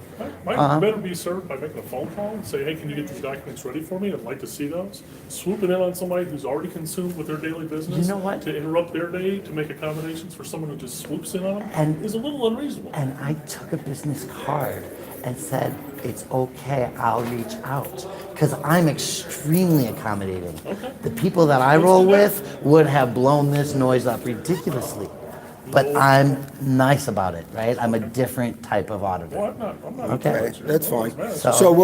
Might better be served by making a phone call and say, hey, can you get these documents ready for me? I'd like to see those. Swooping in on somebody who's already consumed with their daily business. You know what? To interrupt their day, to make accommodations for someone who just swoops in on them And- is a little unreasonable. And I took a business card and said, it's okay, I'll reach out. Because I'm extremely accommodating. Okay. The people that I roll with would have blown this noise up ridiculously. But I'm nice about it, right? I'm a different type of auditor. Well, I'm not. Okay. Okay, that's fine. So- So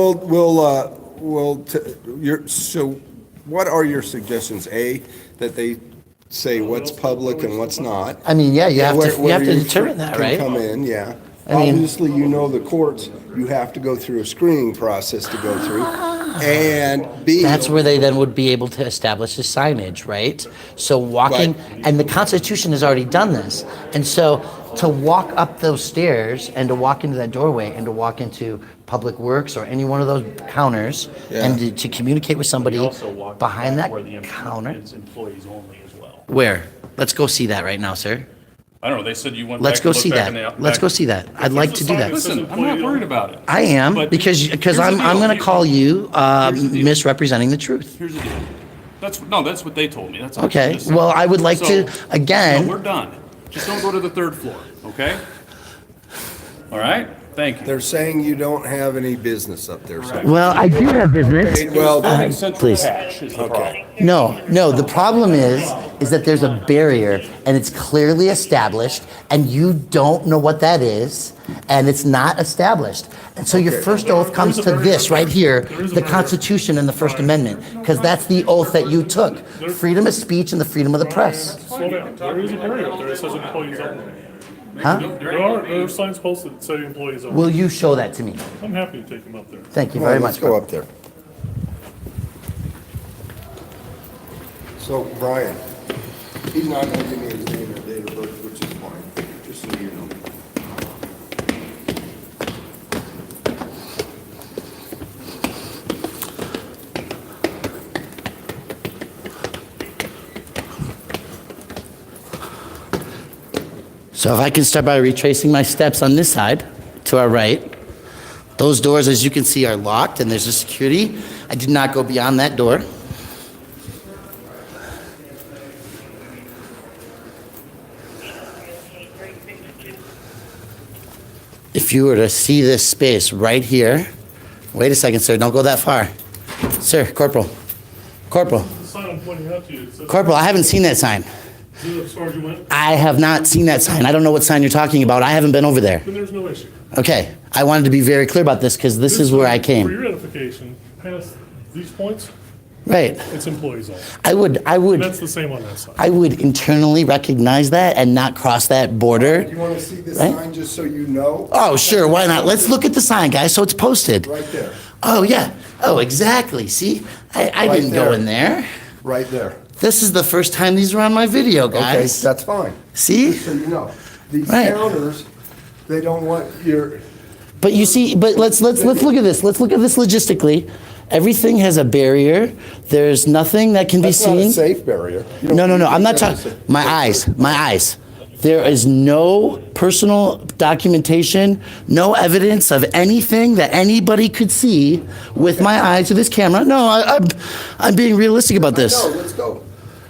so what are your suggestions? A, that they say what's public and what's not. I mean, yeah, you have Where- to where you determine that, can right? come in, yeah. I mean- Obviously, the courts, you have to go through a screening process to go through. And B. That's where they then would be able to establish the signage, right? So walking, and the Constitution has already done this. And so to walk up those stairs and to walk into that doorway and to walk into Public Works or any one of those counters and to communicate with somebody behind that counter. It's employees only as well. Where? Let's go see that right now, sir. I don't know, they said you went back. Let's go to look see back that. in the- Let's back- go see that. I'd like to do that. Listen, I'm not worried about it. I am, But because here's the I'm deal. going to call you Here's the deal. misrepresenting the truth. Here's the deal. That's what they told me. That's all. Okay, Listen. well, I would like to, So- again. No, we're done. Just don't go to the third floor, okay? All right? Thank you. They're saying you don't have any business up there, so. Well, I do have business. Well, Please. No, the problem is that there's a barrier and it's clearly established and you don't know what that is and it's not established. And so your first oath comes to this right here, the Constitution and the First Amendment, because that's the oath that you took. Freedom of speech and the freedom of the press. Slow down. There is a barrier up there that says employees only. Huh? There are signs posted that say employees only. Will you show that to me? I'm happy to take them up there. Thank you Come on, very let's much. go up there. So, Brian, he's not gonna give me his name and date of birth, which is fine, just so you know. So if I can start by retracing my steps on this side to our right, those doors, as you can see, are locked and there's a security. I did not go beyond that door. If you were to see this space right here, wait a second, sir, don't go that far. Sir, Corporal, The sign I'm pointing out to you, it says, Corporal, I haven't seen that sign. is it as far as you went? I have not seen that sign. I don't know what sign you're talking about. I haven't been over there. Then there's no issue. Okay, I wanted to be very clear about this because this is where I For came. your edification, past these points, Right. It's employees only. I would, That's the same on that side. I would internally recognize that and not cross that border. You wanna see the Right? sign just so you know? Oh, sure, why not? Let's look at the sign, guys, so it's posted. Right there, Oh, yeah. Oh, exactly. See? I Right didn't go there. in there. right there. This is the first time these are on my video, Okay, guys. that's fine. See? Just so you know. These Right. counters, they don't want your, But you see, but let's look at this. Let's look at this logistically. Everything has a barrier. There's nothing that can be that's not a seen. safe barrier. You don't No. I'm not think that's talking. a- My eyes. There is no personal documentation, no evidence of anything that anybody could see with my eyes to this camera. No, I'm being realistic about this. No, let's go.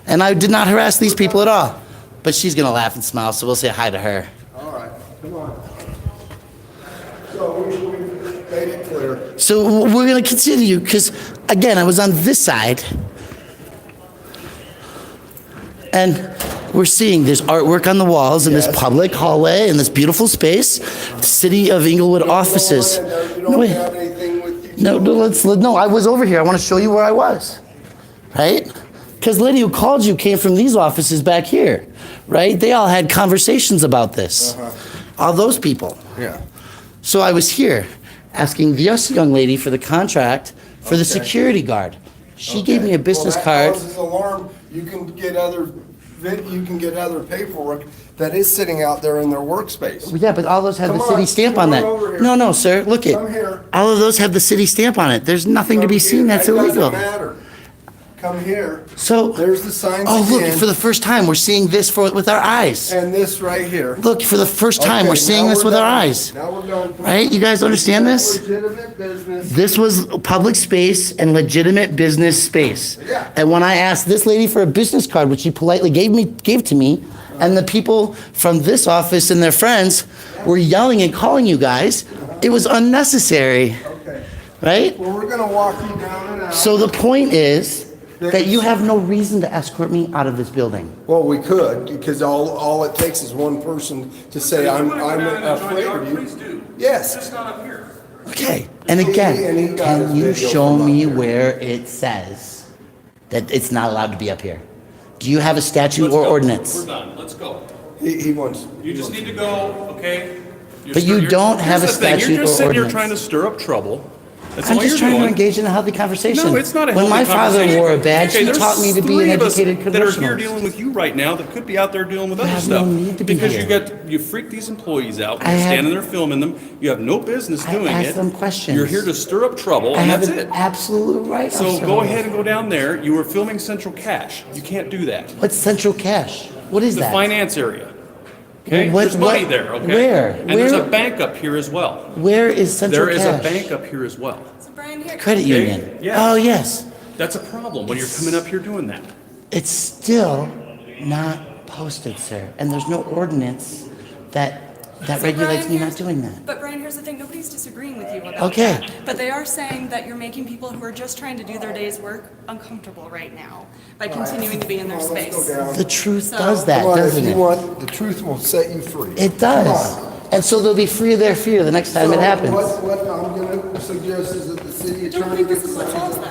And I did not harass these people at all. But she's gonna laugh and smile, so we'll say hi to her. All right, come on. So we made it clear. So we're gonna continue, because again, I was on this side. And we're seeing there's artwork on the walls in this Yes. public hallway in this beautiful space. The City of Englewood offices. You No, don't wait. have anything with you. No, I was over here. I want to show you where I was. Right? Because lady who called you came from these offices back here. Right? They all had conversations about this. All those people. Yeah. So I was here asking this young lady for the contract for the Okay. security guard. She gave me a business Well, card. that causes alarm. You can get other paperwork that is sitting out there in their workspace. Yeah, but all those have the Come city on, stamp come on on that. over here. No, sir, look it. Come here. All of those have the city stamp on it. There's nothing to be seen that's It illegal. doesn't matter. Come here. So, There's the signs oh, look, again. for the first time, we're seeing this with our eyes. And this right here. Look, for the first time, Okay, we're seeing now this we're with our done. eyes. Now we're done. Right? You guys understand this? Legitimate business. This was public space and legitimate business space. Yeah. And when I asked this lady for a business card, which she politely gave to me, and the people from this office and their friends were yelling and calling you guys, it was unnecessary, Okay. right? Well, we're gonna walk you down and out. So the point is that you have no reason to escort me out of this building. Well, we could, because all it takes is one person to say, I'm afraid of you. Please do. Yes. Just not up here. Okay, and And he again, got can his you video show from up me here. where it says that it's not allowed to be up here? Do you have a statute Let's or go. ordinance? We're done. Let's go. He wants. You just need to go, okay? But you don't have a Here's the thing, statute You're just or sitting here ordinance. trying to stir up trouble. That's I'm all just you're trying to doing. engage in a healthy conversation. No, it's not a When my healthy father conversation. wore a badge, Okay, he there's taught me to be three an of us educated that are here commercialist. dealing with you right now that could be out there dealing with other have stuff. no need to be Because here. you freak these employees out, I you're have- standing there filming them, you have no business I doing it. asked them questions. You're here to stir up trouble, I and have that's an it. absolute right. So Officer go Holmes. ahead and go down there. You were filming Central Cash. You can't do that. What's central cash? What is The that? finance area. Okay, What- there's money what- there, okay? where? And there's a Where- bank up here as well. Where is central There is cash? a bank up here as well. So Brian, here. Credit Okay, union. yes. Oh, yes. That's a problem when you're coming up here doing that. It's still not posted, sir. And there's no ordinance that regulates me not doing that. But Brian, here's the thing, nobody's disagreeing with you about Okay. that. But they are saying that you're making people who are just trying to do their day's work uncomfortable right now by continuing to be in their Let's space. go down. The truth So- does that, Come on, if doesn't you it? want, the truth will set you free. It does. Come on. And so they'll be free of their fear the next time it So happens. What I'm gonna suggest is that the city Don't attorney think this gets is what signs solves up that.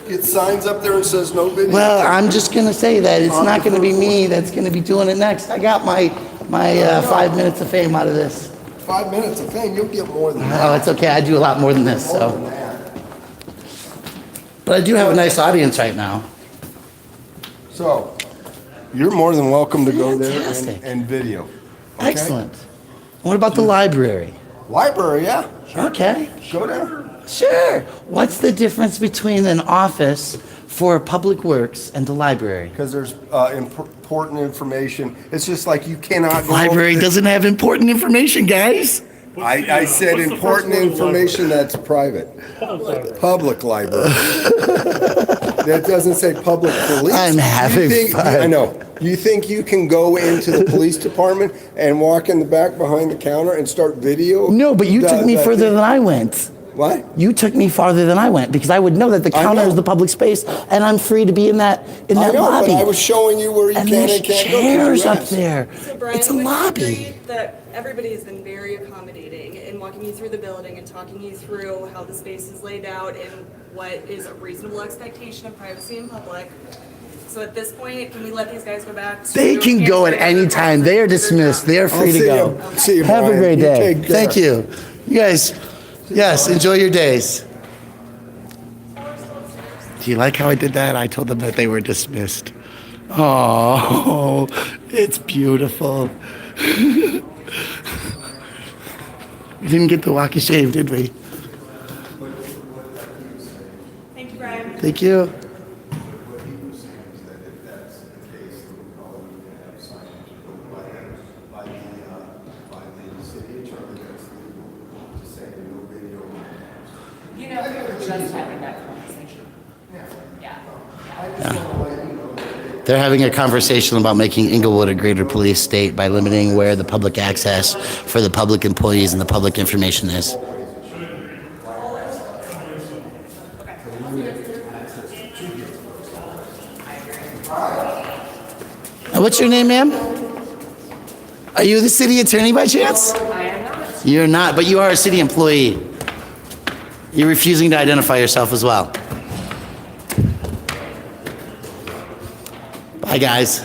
there. Get signs up there and says no video. Well, I'm just gonna say that it's not gonna be me that's gonna be doing it next. I got my 5 minutes of fame out of this. 5 minutes of fame, you'll get more than that. Oh, it's okay. I do a lot more than this, More so. than that. But I do have a nice audience right now. So, you're more than welcome to go there Fantastic. and video. Okay? Excellent. What about the library? Library, yeah. Okay, Go there. sure. What's the difference between an office for public works and the library? Because there's important information. It's just like you cannot go. Library over the- doesn't have important information, guys. I said What's the important first word of information that's private. Library. Public library. That doesn't say public police. I'm having fun. I know. You think you can go into the police department and walk in the back behind the counter and start video? No, but you took me further than than I went. What? You took me farther than I went because I would know that the I counter know. is the public space and I'm free to be in that I know, lobby. but I was showing you where you and can there's and can't go. chairs up Yes. there. So Brian, It's a would you lobby. agree that everybody has been very accommodating in walking you through the building and talking you through how the space is laid out and what is a reasonable expectation of privacy in public. So at this point, can we let these guys go back to? They can go at any time. They are dismissed. They are free to go. See you, Have a Brian. great You day. take care. Thank you. You guys, yes, enjoy your days. Do you like how I did that? I told them that they were dismissed. Oh, it's beautiful. We didn't get the walkie shave, did we? Thank you, Brian. Thank you. You know, we were just having that conversation. Yeah. They're having a conversation about making Englewood a greater police state by limiting where the public access for the public employees and the public information is. What's your name, ma'am? Are you the city attorney by chance? I am not. You're not, but you are a city employee. You're refusing to identify yourself as well. Bye, guys.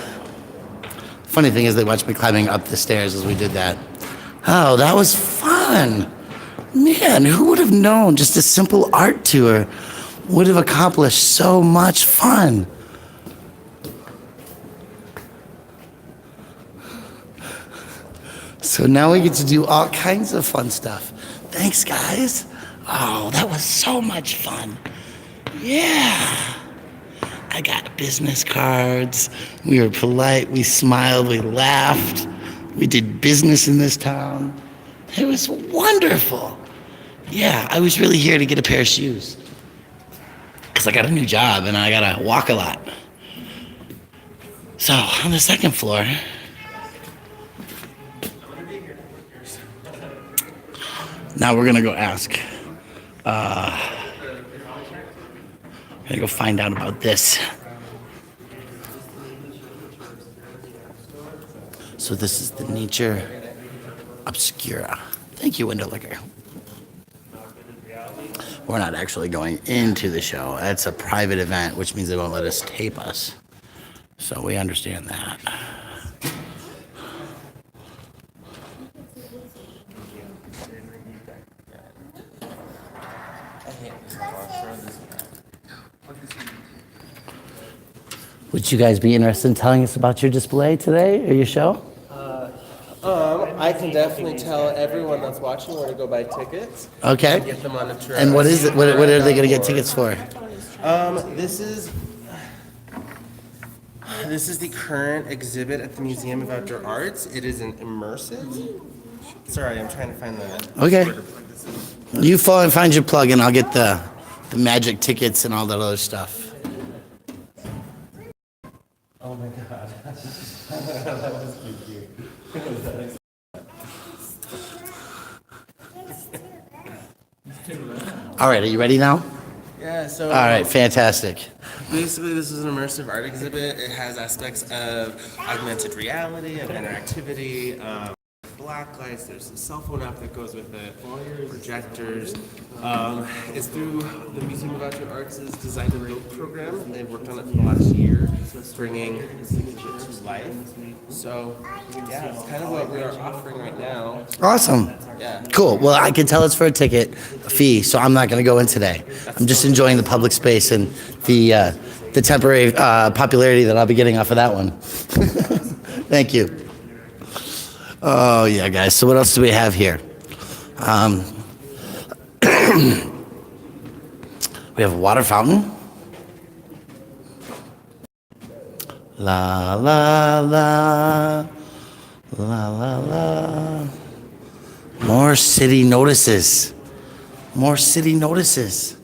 Funny thing is, they watched me climbing up the stairs as we did that. Oh, that was fun. Man, who would have known just a simple art tour would have accomplished so much fun? So now we get to do all kinds of fun stuff. Thanks, guys. Oh, that was so much fun. Yeah. I got business cards. We were polite. We smiled. We laughed. We did business in this town. It was wonderful. Yeah, I was really here to get a pair of shoes. Because I got a new job and I got to walk a lot. So, on the second floor, now we're going to go ask. Gonna go find out about this. So this is the Nature Obscura. Thank you, window licker. We're not actually going into the show. It's a private event, which means they won't let us tape us. So we understand that. Would you guys be interested in telling us about your display today or your show? I can definitely tell everyone that's watching where to go buy tickets. Okay. And get them on a tour. And what is it? What are they going to get tickets for? This is the current exhibit at the Museum of Outdoor Arts. It is an immersive. Sorry, I'm trying to find the. Okay. You find your plug, and I'll get the magic tickets and all that other stuff. Oh my god. That was cute. All right, are you ready now? Yeah, so. All right, fantastic. Basically, this is an immersive art exhibit. It has aspects of augmented reality, of interactivity, black lights. There's a cell phone app that goes with it, projectors. It's through the Museum of Outdoor Arts' Design to Build program. They've worked on it for the last year, bringing this exhibit to life. So, yeah, it's kind of what we are offering right now. Awesome. Yeah. Cool. Well, I can tell it's for a ticket fee, so I'm not going to go in today. I'm just enjoying the public space and the temporary popularity that I'll be getting off of that one. Thank you. Oh, yeah, guys. So what else do we have here? We have a water fountain. La, la, la. La, la, la. More city notices. More city notices.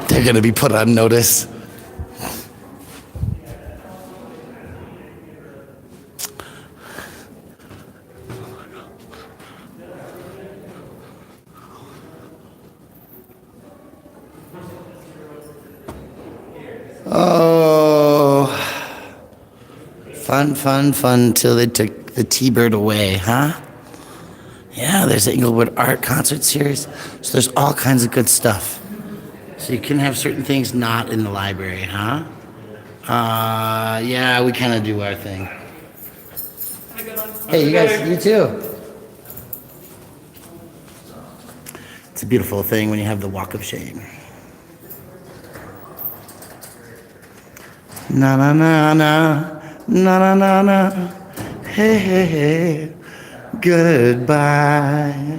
They're going to be put on notice. Oh, fun till they took took the T-Bird away, huh? Yeah, there's the Englewood Art Concert Series. So there's all kinds of good stuff. So you can have certain things not in the library, huh? Yeah, we kind of do our thing. Hey, you guys, you too. It's a beautiful thing when you have the walk of shame. Na na na na, na na na na, hey hey hey, goodbye.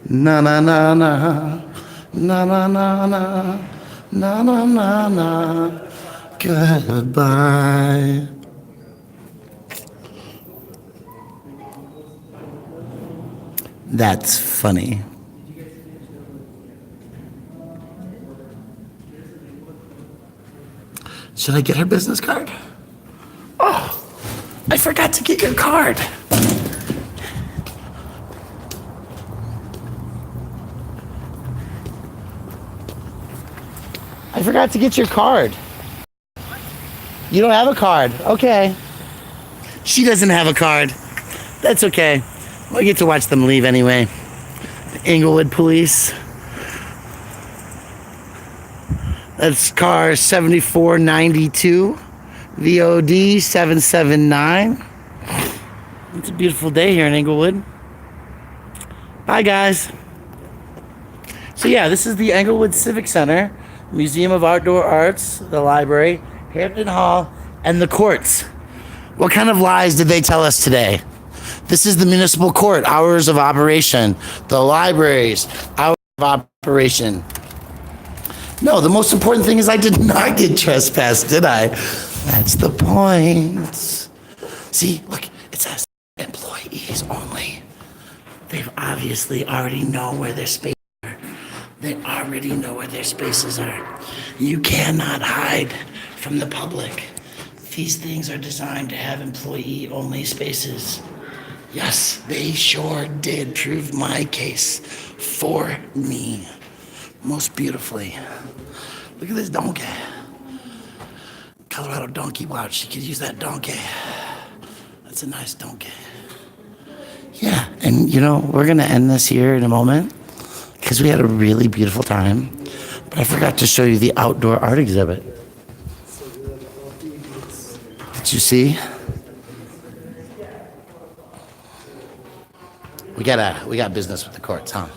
Na na na na, na na na na, na na na na, goodbye. That's funny. Should I get her business card? Oh, I forgot to get your card. I forgot to get your card. You don't have a card. Okay. She doesn't have a card. That's okay. I get to watch them leave anyway. The Englewood police. That's car 7492, VOD 779. It's a beautiful day here in Englewood. Bye, guys. So yeah, this is the Englewood Civic Center, Museum of Outdoor Arts, the library, Hampton Hall, and the courts. What kind of lies did they tell us today? This is the municipal court, hours of operation. The libraries, hours of operation. No, the most important thing is I did not get trespassed, did I? That's the point. See, look, it says employees only. They've obviously already know where their spaces are. They already know where their spaces are. You cannot hide from the public. These things are designed to have employee-only spaces. Yes, they sure did prove my case for me most beautifully. Look at this donkey. Colorado donkey watch. You could use that donkey. That's a nice donkey. Yeah, and you know, we're gonna end this here in a moment because we had a really beautiful time. But I forgot to show you the outdoor art exhibit. Did you see? We got business with the courts, huh?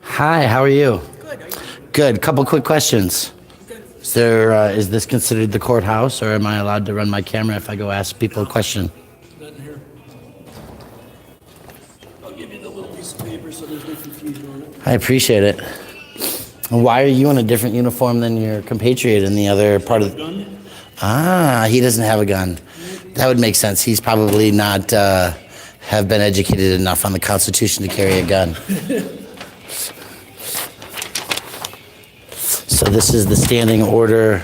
Hi, how are you? Good. Are you? Good. Couple quick questions. Is this considered the courthouse, or am I allowed to run my camera if I go ask people a question? Nothing here. I'll give you the little piece of paper so there's no confusion on it. I appreciate it. Why are you in a different uniform than your compatriot in the other part of the... Gun? Ah, he doesn't have a gun. That would make sense. He's probably not have been educated enough on the Constitution to carry a gun. So this is the standing order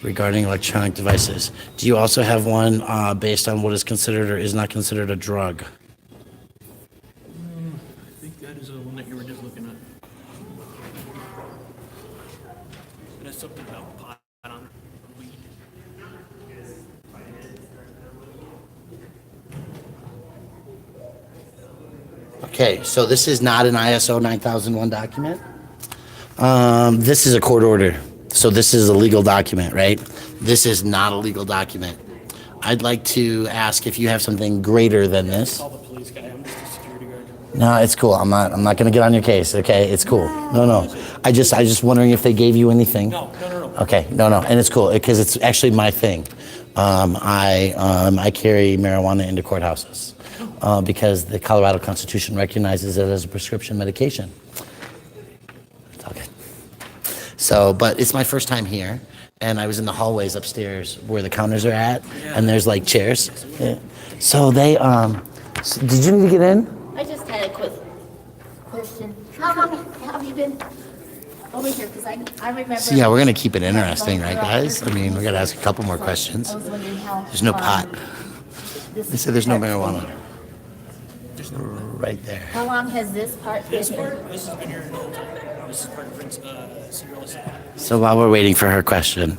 regarding electronic devices. Do you also have one based on what is considered or is not considered a drug? I think that is the one that you were just looking at. That's something about pot on weed. Okay, so this is not an ISO 9001 document. This is a court order. So this is a legal document, right? This is not a legal document. I'd like to ask if you have something greater than this. Call the police guy. I'm just a security guard. No, it's cool. I'm not gonna get on your case, okay? It's cool. No. I just wondering if they gave you anything. No. Okay, no. And it's cool because it's actually my thing. I carry marijuana into courthouses because the Colorado Constitution recognizes it as a prescription medication. It's all good. So, but it's my first time here, and I was in the hallways upstairs where the counters are at, and there's like chairs. Yeah. So they, did you need to get in? I just had a quick question. How have you been over here? Because I remember. So yeah, we're gonna keep it interesting, right, guys? I mean, we gotta ask a couple more questions. I was wondering how. There's no pot. They said there's no marijuana. right there. How long has this part been? This has been here the whole time. This is part of Cinderella's. So while we're waiting for her question,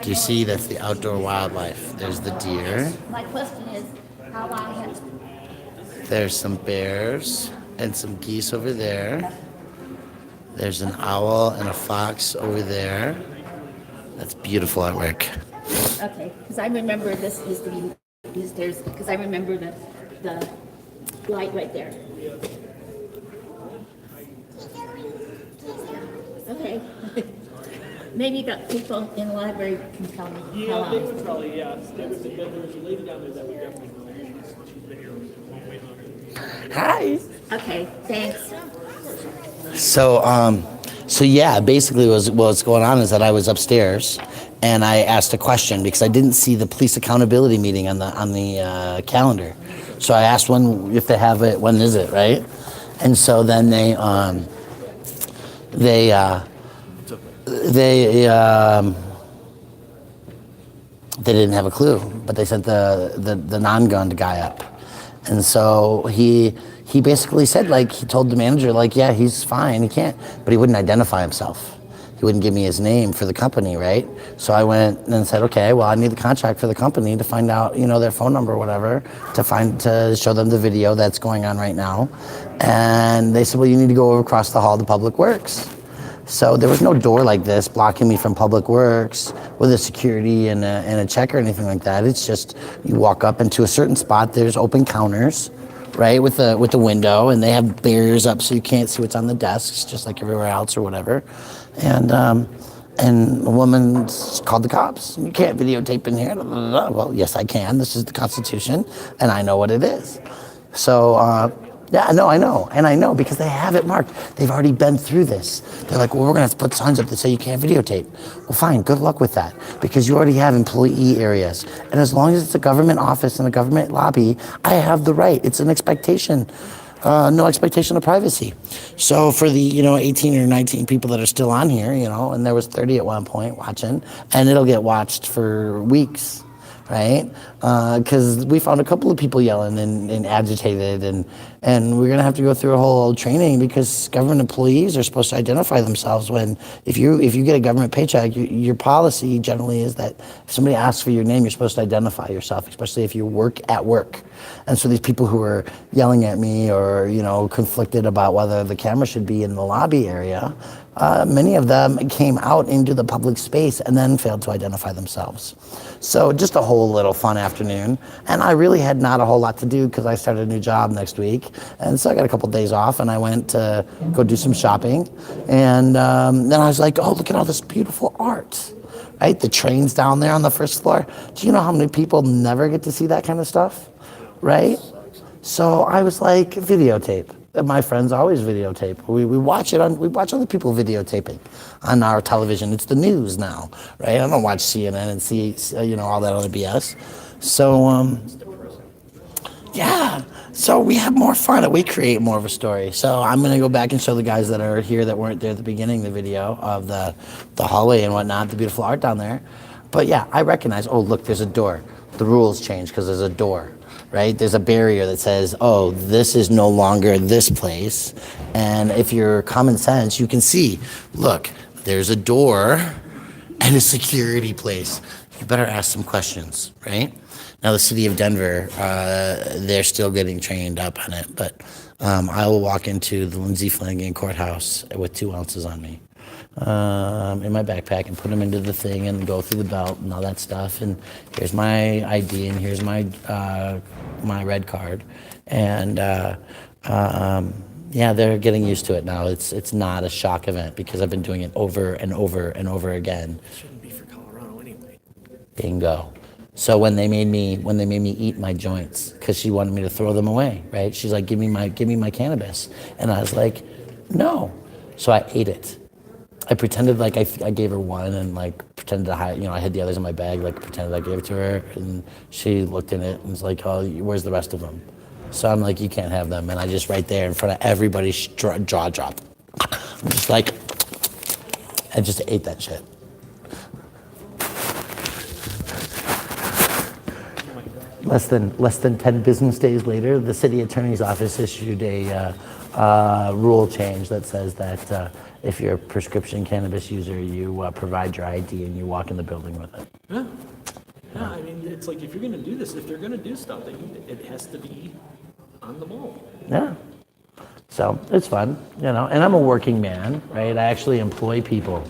do you see that's the outdoor wildlife? There's the deer. My question is, how long has, There's some bears and some geese over there. There's an owl and a fox over there. That's beautiful artwork. okay, because I remember this used to be, because I remember the light right there. Okay. Maybe the people in the library can tell me how Yeah, they long. would probably, yeah. There was a lady down there that would definitely know. She's been here way longer. Hi. Okay, thanks. So yeah, basically what's going on is that I was upstairs and I asked a question because I didn't see the police accountability meeting on the calendar. So I asked if they have it, when is it, right? And so then they didn't have a clue, but they sent the non-gunned guy up. And so he basically said, like, he told the manager, like, yeah, he's fine, he can't, but he wouldn't identify himself. He wouldn't give me his name for the company, right? So I went and said, okay, well, I need the contract for the company to find out, their phone number or whatever, to show them the video that's going on right now. And they said, well, you need to go over across the hall to Public Works. So there was no door like this blocking me from Public Works with a security and a check or anything like that. It's just you walk up into a certain spot. There's open counters, right, with the window, and they have barriers up so you can't see what's on the desks, just like everywhere else or whatever. And a woman called the cops. You can't videotape in here. Well, yes, I can. This is the Constitution, and I know what it is. So. Yeah, no, I know. And I know because they have it marked. They've already been through this. They're like, well, we're going to have to put signs up that say you can't videotape. Well, fine, good luck with that because you already have employee areas. And as long as it's a government office and a government lobby, I have the right. It's an expectation. No expectation of privacy. So for the, 18 or 19 people that are still on here, and there was 30 at one point watching, and it'll get watched for weeks. Right? Because we found a couple of people yelling and agitated, and we're gonna have to go through a whole training because government employees are supposed to identify themselves when if you get a government paycheck, your policy generally is that if somebody asks for your name, you're supposed to identify yourself, especially if you work at work. And so these people who are yelling at me or conflicted about whether the camera should be in the lobby area, many of them came out into the public space and then failed to identify themselves. So just a whole little fun afternoon. And I really had not a whole lot to do because I started a new job next week. And so I got a couple of days off and I went to go do some shopping. And then I was like, oh, look at all this beautiful art, right? The train's down there on the first floor. Do you know how many people never get to see that kind of stuff, right? So I was like, videotape. My friends always videotape. We watch other people videotaping on our television. It's the news now, right? I don't watch CNN and see all that other BS. So yeah. So we have more fun and we create more of a story. So I'm gonna go back and show the guys that are here that weren't there at the beginning of the video of the hallway and whatnot, the beautiful art down there. But yeah, I recognize. Oh, look, there's a door. The rules change because there's a door. Right? There's a barrier that says, oh, this is no longer this place. And if you're common sense, you can see, look, there's a door and a security place. You better ask some questions, right? Now, the city of Denver, they're still getting trained up on it, but I will walk into the Lindsay Flanagan courthouse with 2 ounces on me. In my backpack and put them into the thing and go through the belt and all that stuff. And here's my ID and here's my my red card. And yeah, they're getting used to it now. It's not a shock event because I've been doing it over and over and over again. It shouldn't be for Colorado anyway. Bingo. So when they made me eat my joints because she wanted me to throw them away, right? She's like, give me my cannabis, and I was like, no. So I ate it. I pretended like I gave her one and like pretended to hide, I had the others in my bag, like pretended I gave it to her, and she looked in it and was like, oh, where's the rest of them? So I'm like, you can't have them, and I just right there in front of everybody jaw dropped. I'm just like, I just ate that shit. less than 10 business days later, the city attorney's office issued a rule change that says that if you're a prescription cannabis user, you provide your ID and you walk in the building with it. Yeah. Yeah, I mean, it's like if you're gonna do this, if they're gonna do stuff, it has to be on the ball. Yeah. So it's fun, you know, and I'm a working man, right? I actually employ people,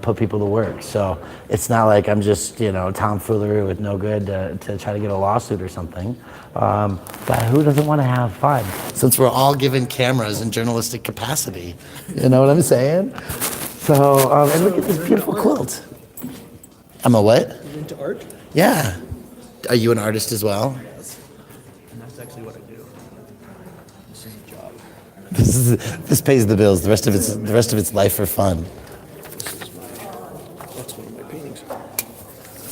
put people to work. So it's not like I'm just, you know, tomfoolery with no good to try to get a lawsuit or something. But who doesn't want to have fun? Since we're all given cameras in journalistic capacity, you know what I'm saying? So, and look at this beautiful quilt. I'm a what? You're into art? Yeah. Are you an artist as well? And that's actually what I do. This is a job. This pays the bills. The rest of it's life for fun. That's one of my paintings.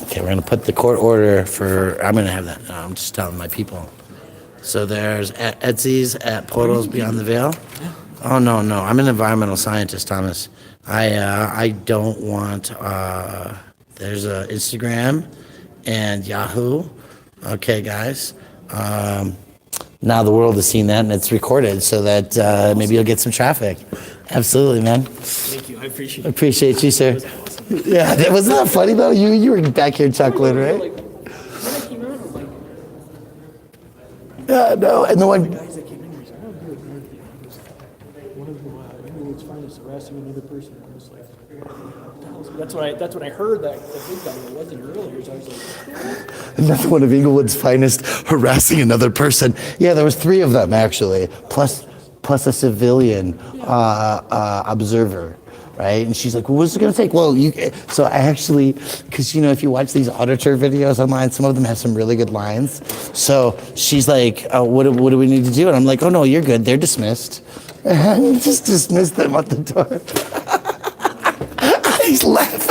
Okay, we're gonna put the court order for. I'm gonna have that. No, I'm just telling my people. So there's Etsy's at Portals Beyond the Veil. Oh no, I'm an environmental scientist, Thomas. I don't want. There's a Instagram and Yahoo. Okay, guys. Now the world has seen that and it's recorded so that maybe you'll get some traffic. Absolutely, man. Thank you. I appreciate it. Appreciate you, sir. Yeah, wasn't that funny though? You were back here chuckling, right? Yeah, no, and the one. Guys that came in here said, "I don't do it with you." One of them, Englewood's finest harassing another person. I was like, what the hell is- that's what I heard that the big guy that wasn't here earlier. So I was like, Another one of Englewood's finest harassing another person. Yeah, there was 3 of them actually, plus a civilian observer, right? And she's like, well, what's it gonna take? Well, so I actually, because you know, if you watch these auditor videos online, some of them have some really good lines. So she's like, what do we need to do? And I'm like, oh no, you're good. They're dismissed. And just dismissed them at the door. He's laughing.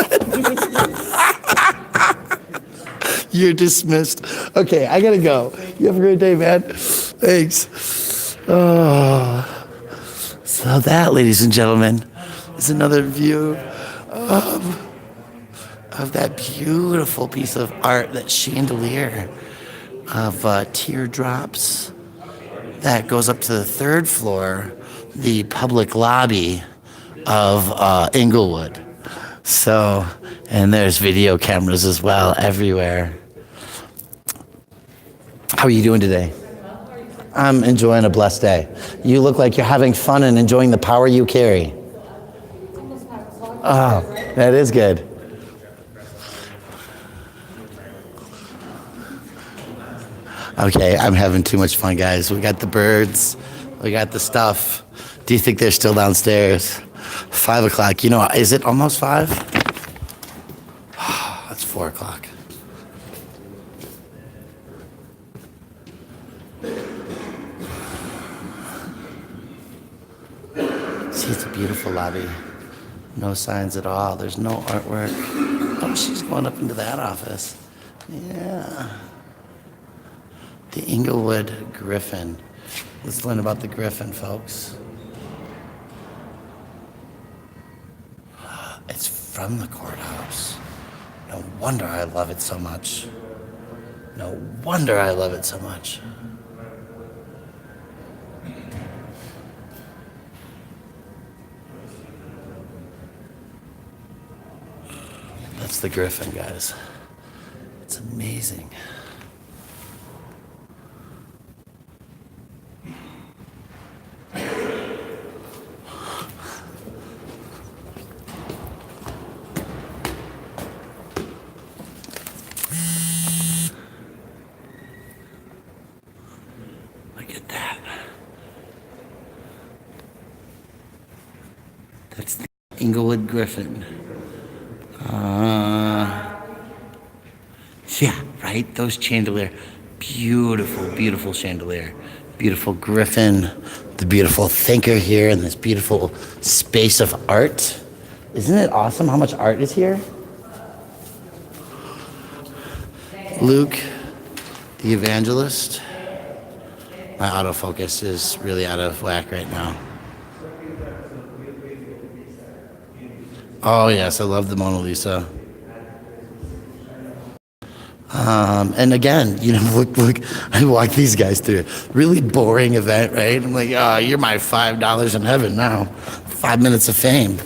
You're dismissed. Okay, I gotta go. You have a great day, man. Thanks. Oh. So that, ladies and gentlemen, is another view of that beautiful piece of art, that chandelier of teardrops that goes up to the 3rd floor, the public lobby of Englewood. So, and there's video cameras as well everywhere. How are you doing today? I'm enjoying a blessed day. You look like you're having fun and enjoying the power you carry. Oh, that is good. Okay, I'm having too much fun, guys. We got the birds, we got the stuff. Do you think they're still downstairs? 5 o'clock. You know, is it almost 5? It's 4 o'clock. See, it's a beautiful lobby. No signs at all. There's no artwork. Oh, she's going up into that office. Yeah. The Englewood Griffin. Let's learn about the Griffin, folks. It's from the courthouse. No wonder I love it so much. No wonder I love it so much. That's the Griffin, guys. It's amazing. Look at that. That's the Englewood Griffin. Yeah, right? Those chandelier. Beautiful, beautiful chandelier. Beautiful griffin. The beautiful thinker here in this beautiful space of art. Isn't it awesome how much art is here? Luke, the evangelist. My autofocus is really out of whack right now. Oh yes, I love the Mona Lisa. And again, you know, look, I walk these guys through it. Really boring event, right? I'm like, oh, you're my $5 in heaven now. 5 minutes of fame.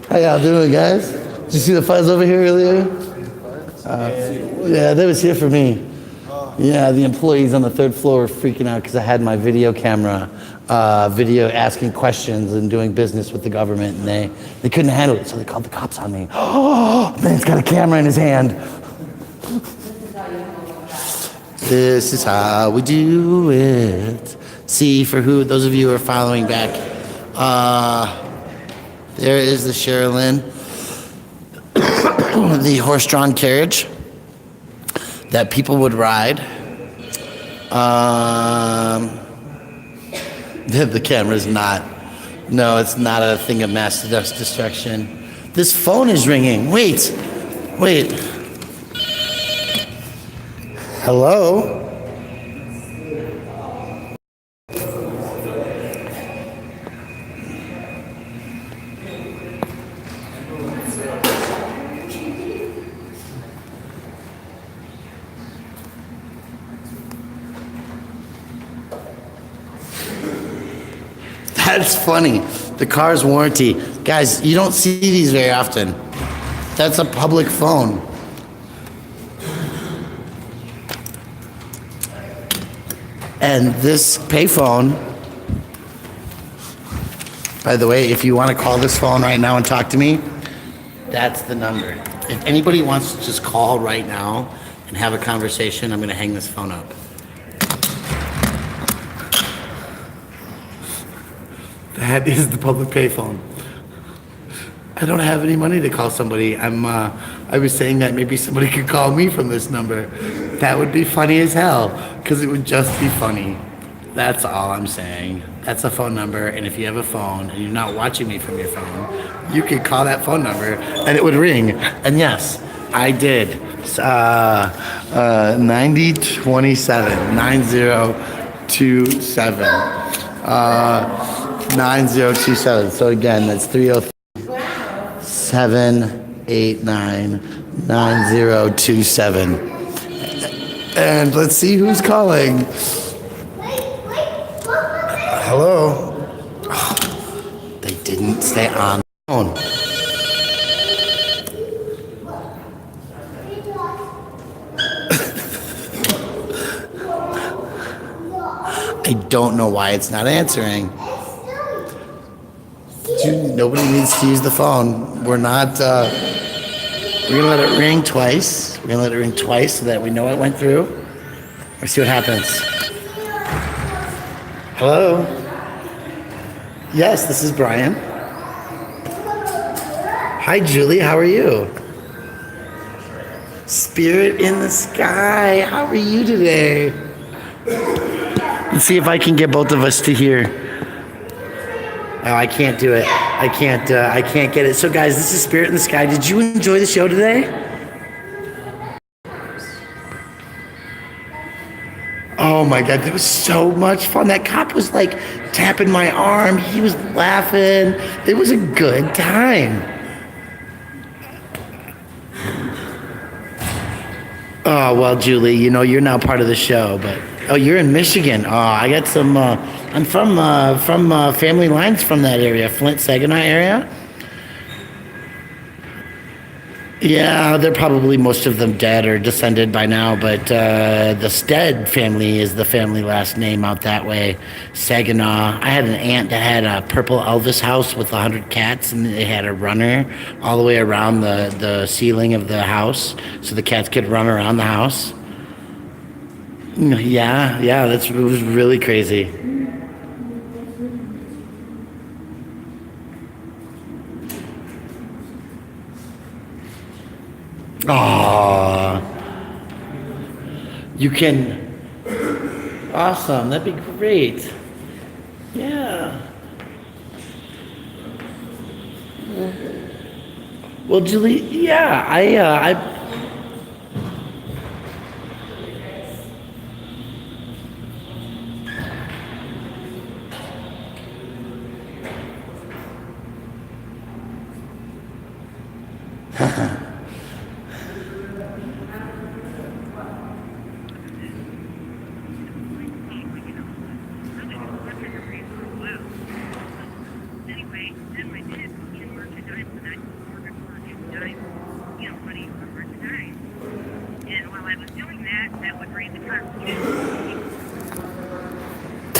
How y'all doing, guys? Did you see the fuzz over here earlier? Yeah, that was here for me. Yeah, the employees on the third floor were freaking out because I had my video camera, video asking questions and doing business with the government, and they couldn't handle it, so they called the cops on me. Oh, man's got a camera in his hand. This is how we do it. See, for those of you who are following back, there is the Sherilyn, the horse-drawn carriage that people would ride. The camera's not. No, it's not a thing of mass destruction. This phone is ringing. Wait. Hello? That's funny. The car's warranty. Guys, you don't see these very often. That's a public phone. And this payphone, by the way, if you want to call this phone right now and talk to me, that's the number. If anybody wants to just call right now and have a conversation, I'm going to hang this phone up. That is the public payphone. I don't have any money to call somebody. I was saying that maybe somebody could call me from this number. That would be funny as hell, because it would just be funny. That's all I'm saying. That's a phone number, and if you have a phone and you're not watching me from your phone, you could call that phone number and it would ring. And yes, I did. 9027, 9027. 9027. So again, that's 303-789-9027. And let's see who's calling. Hello? Oh, they didn't stay on the phone. I don't know why it's not answering. Nobody needs to use the phone. We're not, we're gonna let it ring twice. We're gonna let it ring twice so that we know it went through. Let's see what happens. Hello? Yes, this is Brian. Hi, Julie, how are you? Spirit in the sky, how are you today? Let's see if I can get both of us to hear. Oh, I can't do it. I can't get it. So guys, this is Spirit in the Sky. Did you enjoy the show today? Oh my God, it was so much fun. That cop was like tapping my arm. He was laughing. It was a good time. Oh, well, Julie, you know, you're now part of the show, but, oh, you're in Michigan. Oh, I got some, I'm from family lines from that area, Flint, Saginaw area. Yeah, they're probably most of them dead or descended by now, but the Stead family is the family last name out that way, Saginaw. I had an aunt that had a purple Elvis house with 100 cats, and they had a runner all the way around the ceiling of the house, so the cats could run around the house. Yeah, it was really crazy. Aww. You can. Awesome. That'd be great. Yeah. Well, Julie, yeah, I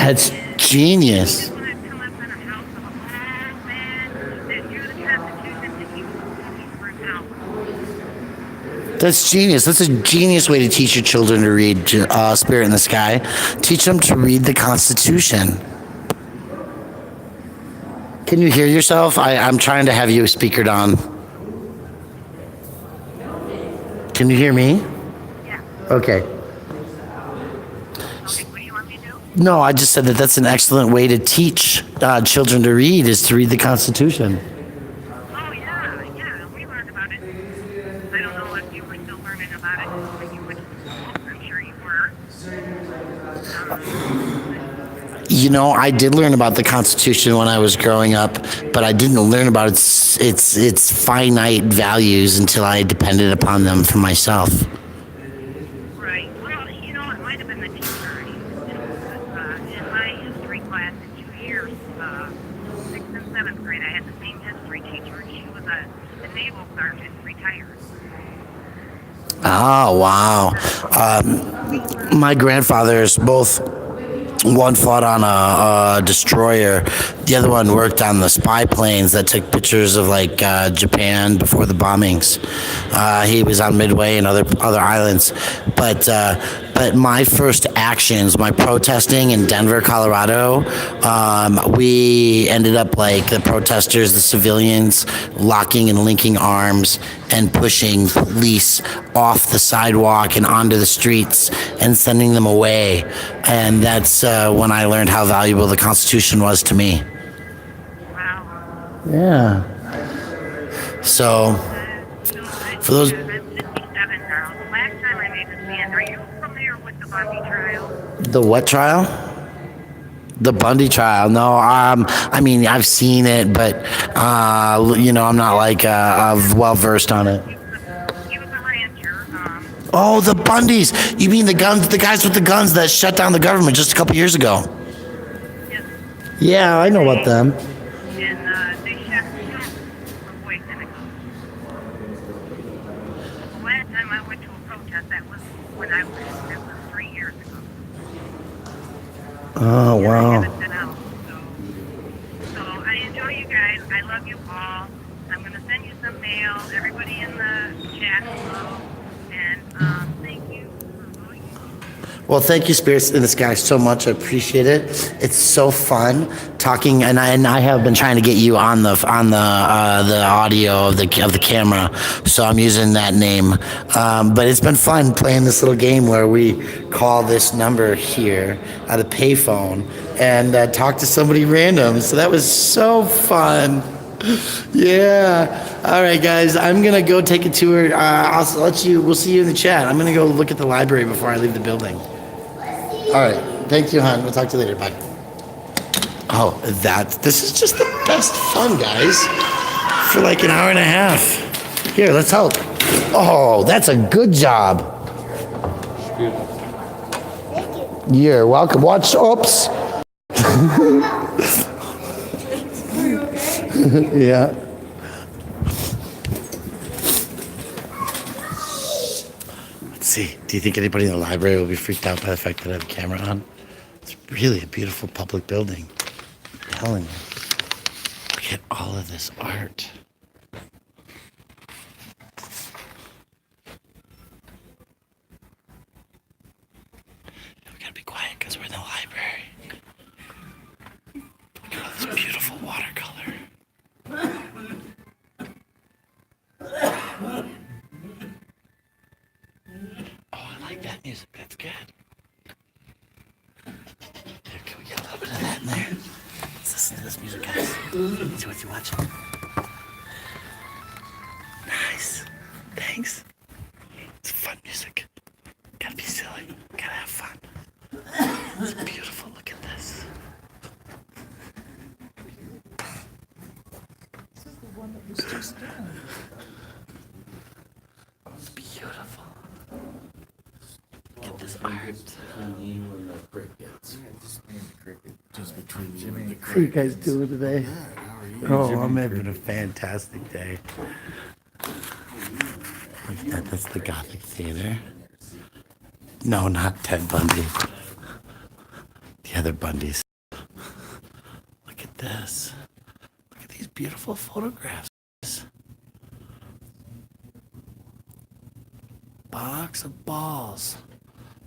That's genius. That's genius. That's a genius way to teach your children to read Spirit in the Sky. Teach them to read the Constitution. Can you hear yourself? I'm trying to have you speakered on. Can you hear me? Yeah. Okay. No, I just said that that's an excellent way to teach children to read, is to read the Constitution. Oh, yeah, we learned about it. I don't know if you were still learning about it when you would, I'm sure you were. You know, I did learn about the Constitution when I was growing up, but I didn't learn about its finite values until I depended upon them for myself. Right. Well, you know, it might have been the teacher. In my history class in 2 years, 6th and 7th grade, I had the same history teacher. She was a naval sergeant, retired. Oh, wow. My grandfathers both, one fought on a destroyer, the other one worked on the spy planes that took pictures of like Japan before the bombings. He was on Midway and other islands, but my first actions, my protesting in Denver, Colorado, we ended up like the protesters, the civilians, locking and linking arms and pushing police off the sidewalk and onto the streets and sending them away. And that's when I learned how valuable the Constitution was to me. Wow. Yeah. So, for those... I'm 57 now. The last time I made a stand, are you familiar with the Bundy trial? The what trial? The Bundy trial. No, I mean, I've seen it, but, you know, I'm not like well versed on it. He was a rancher. Oh, the Bundys. You mean the guys with the guns that shut down the government just a couple years ago? Yes. Yeah, I know about them. And they shot for poisoning. The last time I went to a protest, that was when that was 3 years ago. Oh, wow. So I enjoy you guys. I love you all. I'm going to send you some mail. Everybody in the chat below. And thank you for all you do. Well, thank you, Spirits in the Sky, so much. I appreciate it. It's so fun talking, and I have been trying to get you on the audio of the camera, so I'm using that name. But it's been fun playing this little game where we call this number here at a payphone and talk to somebody random. So that was so fun. Yeah. All right, guys. I'm gonna go take a tour. We'll see you in the chat. I'm gonna go look at the library before I leave the building. All right. Thank you, hon. We'll talk to you later. Bye. Oh, this is just the best fun, guys. For like an hour and a half. Here, let's help. Oh, that's a good job. You're welcome. Watch. Oops. Yeah. Let's see. Do you think anybody in the library will be freaked out by the fact that I have a camera on? It's really a beautiful public building. I'm telling you. Look at all of this art. We gotta be quiet because we're in the library. Look at all this beautiful watercolor. Oh, I like that music. That's good. Here, can we get a little bit of that in there? Let's listen to this music, guys. See what you're watching. Nice. Thanks. It's fun music. Gotta be silly. Gotta have fun. It's beautiful. Look at this. This is the one that was just done. It's beautiful. Look at this art. Just between you and the What are you guys doing today? Oh, I'm having a fantastic day. Look at that. That's the Gothic Theater. No, not Ted Bundy. The Heather Bundy's. Look at this. Look at these beautiful photographs. Box of balls.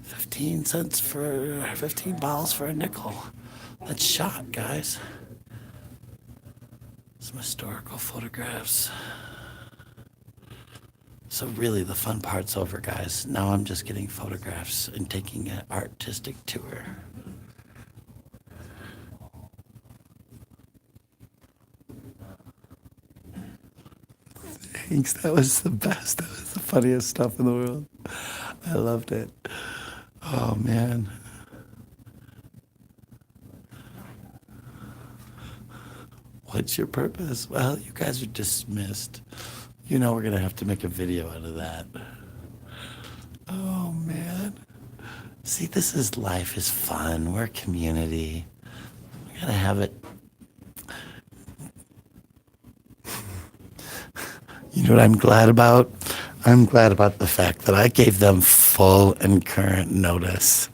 15 cents for 15 balls for a nickel. That's shot, guys. Some historical photographs. So really the fun part's over, guys. Now I'm just getting photographs and taking an artistic tour. Thanks, that was the best. That was the funniest stuff in the world. I loved it. Oh, man. What's your purpose? Well, you guys are dismissed. You know we're going to have to make a video out of that. Oh, man. See, this is life is fun. We're a community. We got to have it. You know what I'm glad about? I'm glad about the fact that I gave them full and current notice.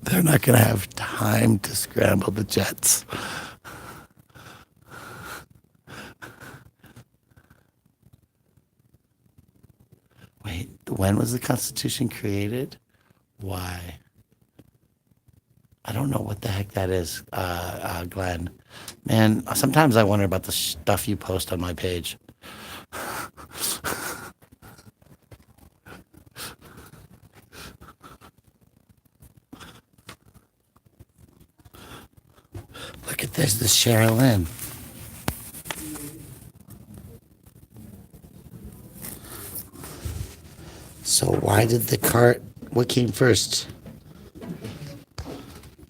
They're not going to have time to scramble the jets. Wait, when was the Constitution created? Why? I don't know what the heck that is, Glenn. Man, sometimes I wonder about the stuff you post on my page. Look at this, the Sherilyn. So why did the cart, what came first?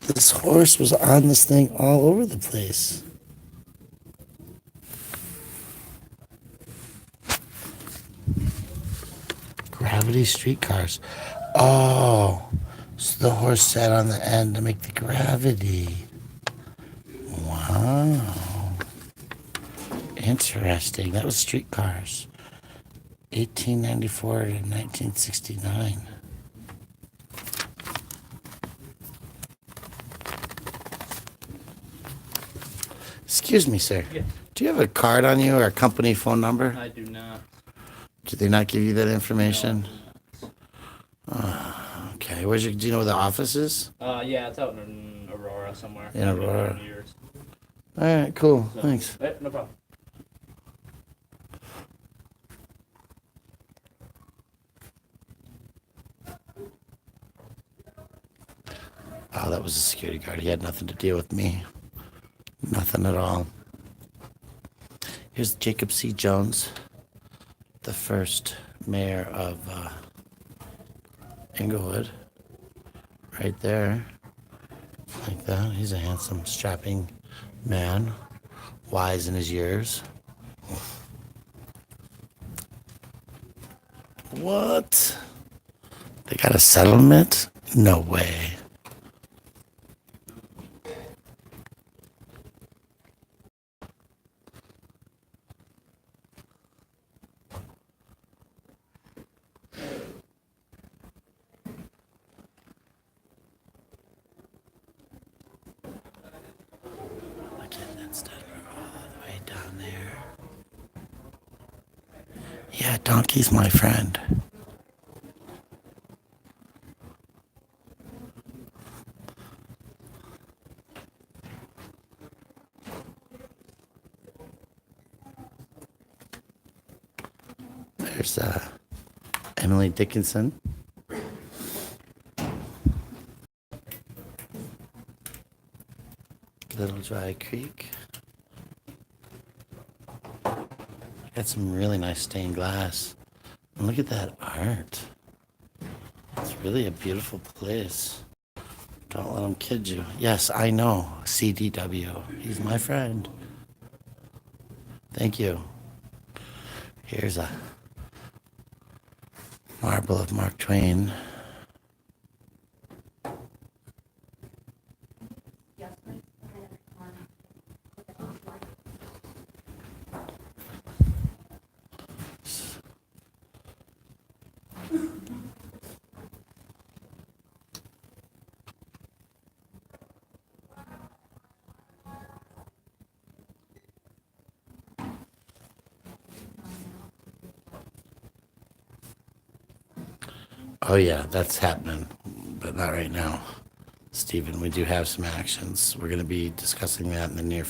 This horse was on this thing all over the place. Gravity streetcars. Oh, so the horse sat on the end to make the gravity. Wow. Interesting. That was streetcars. 1894 to 1969. Excuse me, sir. Yeah. Do you have a card on you or a company phone number? I do not. Did they not give you that information? No. Okay. Where's your? Do you know where the office is? Yeah, it's out in Aurora somewhere. In Aurora. Years. All right. Cool. So, Thanks. No problem. Oh, that was a security guard. He had nothing to deal with me. Nothing at all. Here's Jacob C. Jones, the first mayor of Englewood. Right there. Like that. He's a handsome, strapping man, wise in his years. What? They got a settlement? No way. Look at that stuff all the way down there. Yeah, Donkey's my friend. There's Emily Dickinson. Little Dry Creek. Got some really nice stained glass. And look at that art. It's really a beautiful place. Don't let them kid you. Yes, I know. CDW. He's my friend. Thank you. Here's a marble of Mark Twain. Oh, yeah, that's happening, but not right now. Stephen, we do have some actions. We're going to be discussing that in the near future.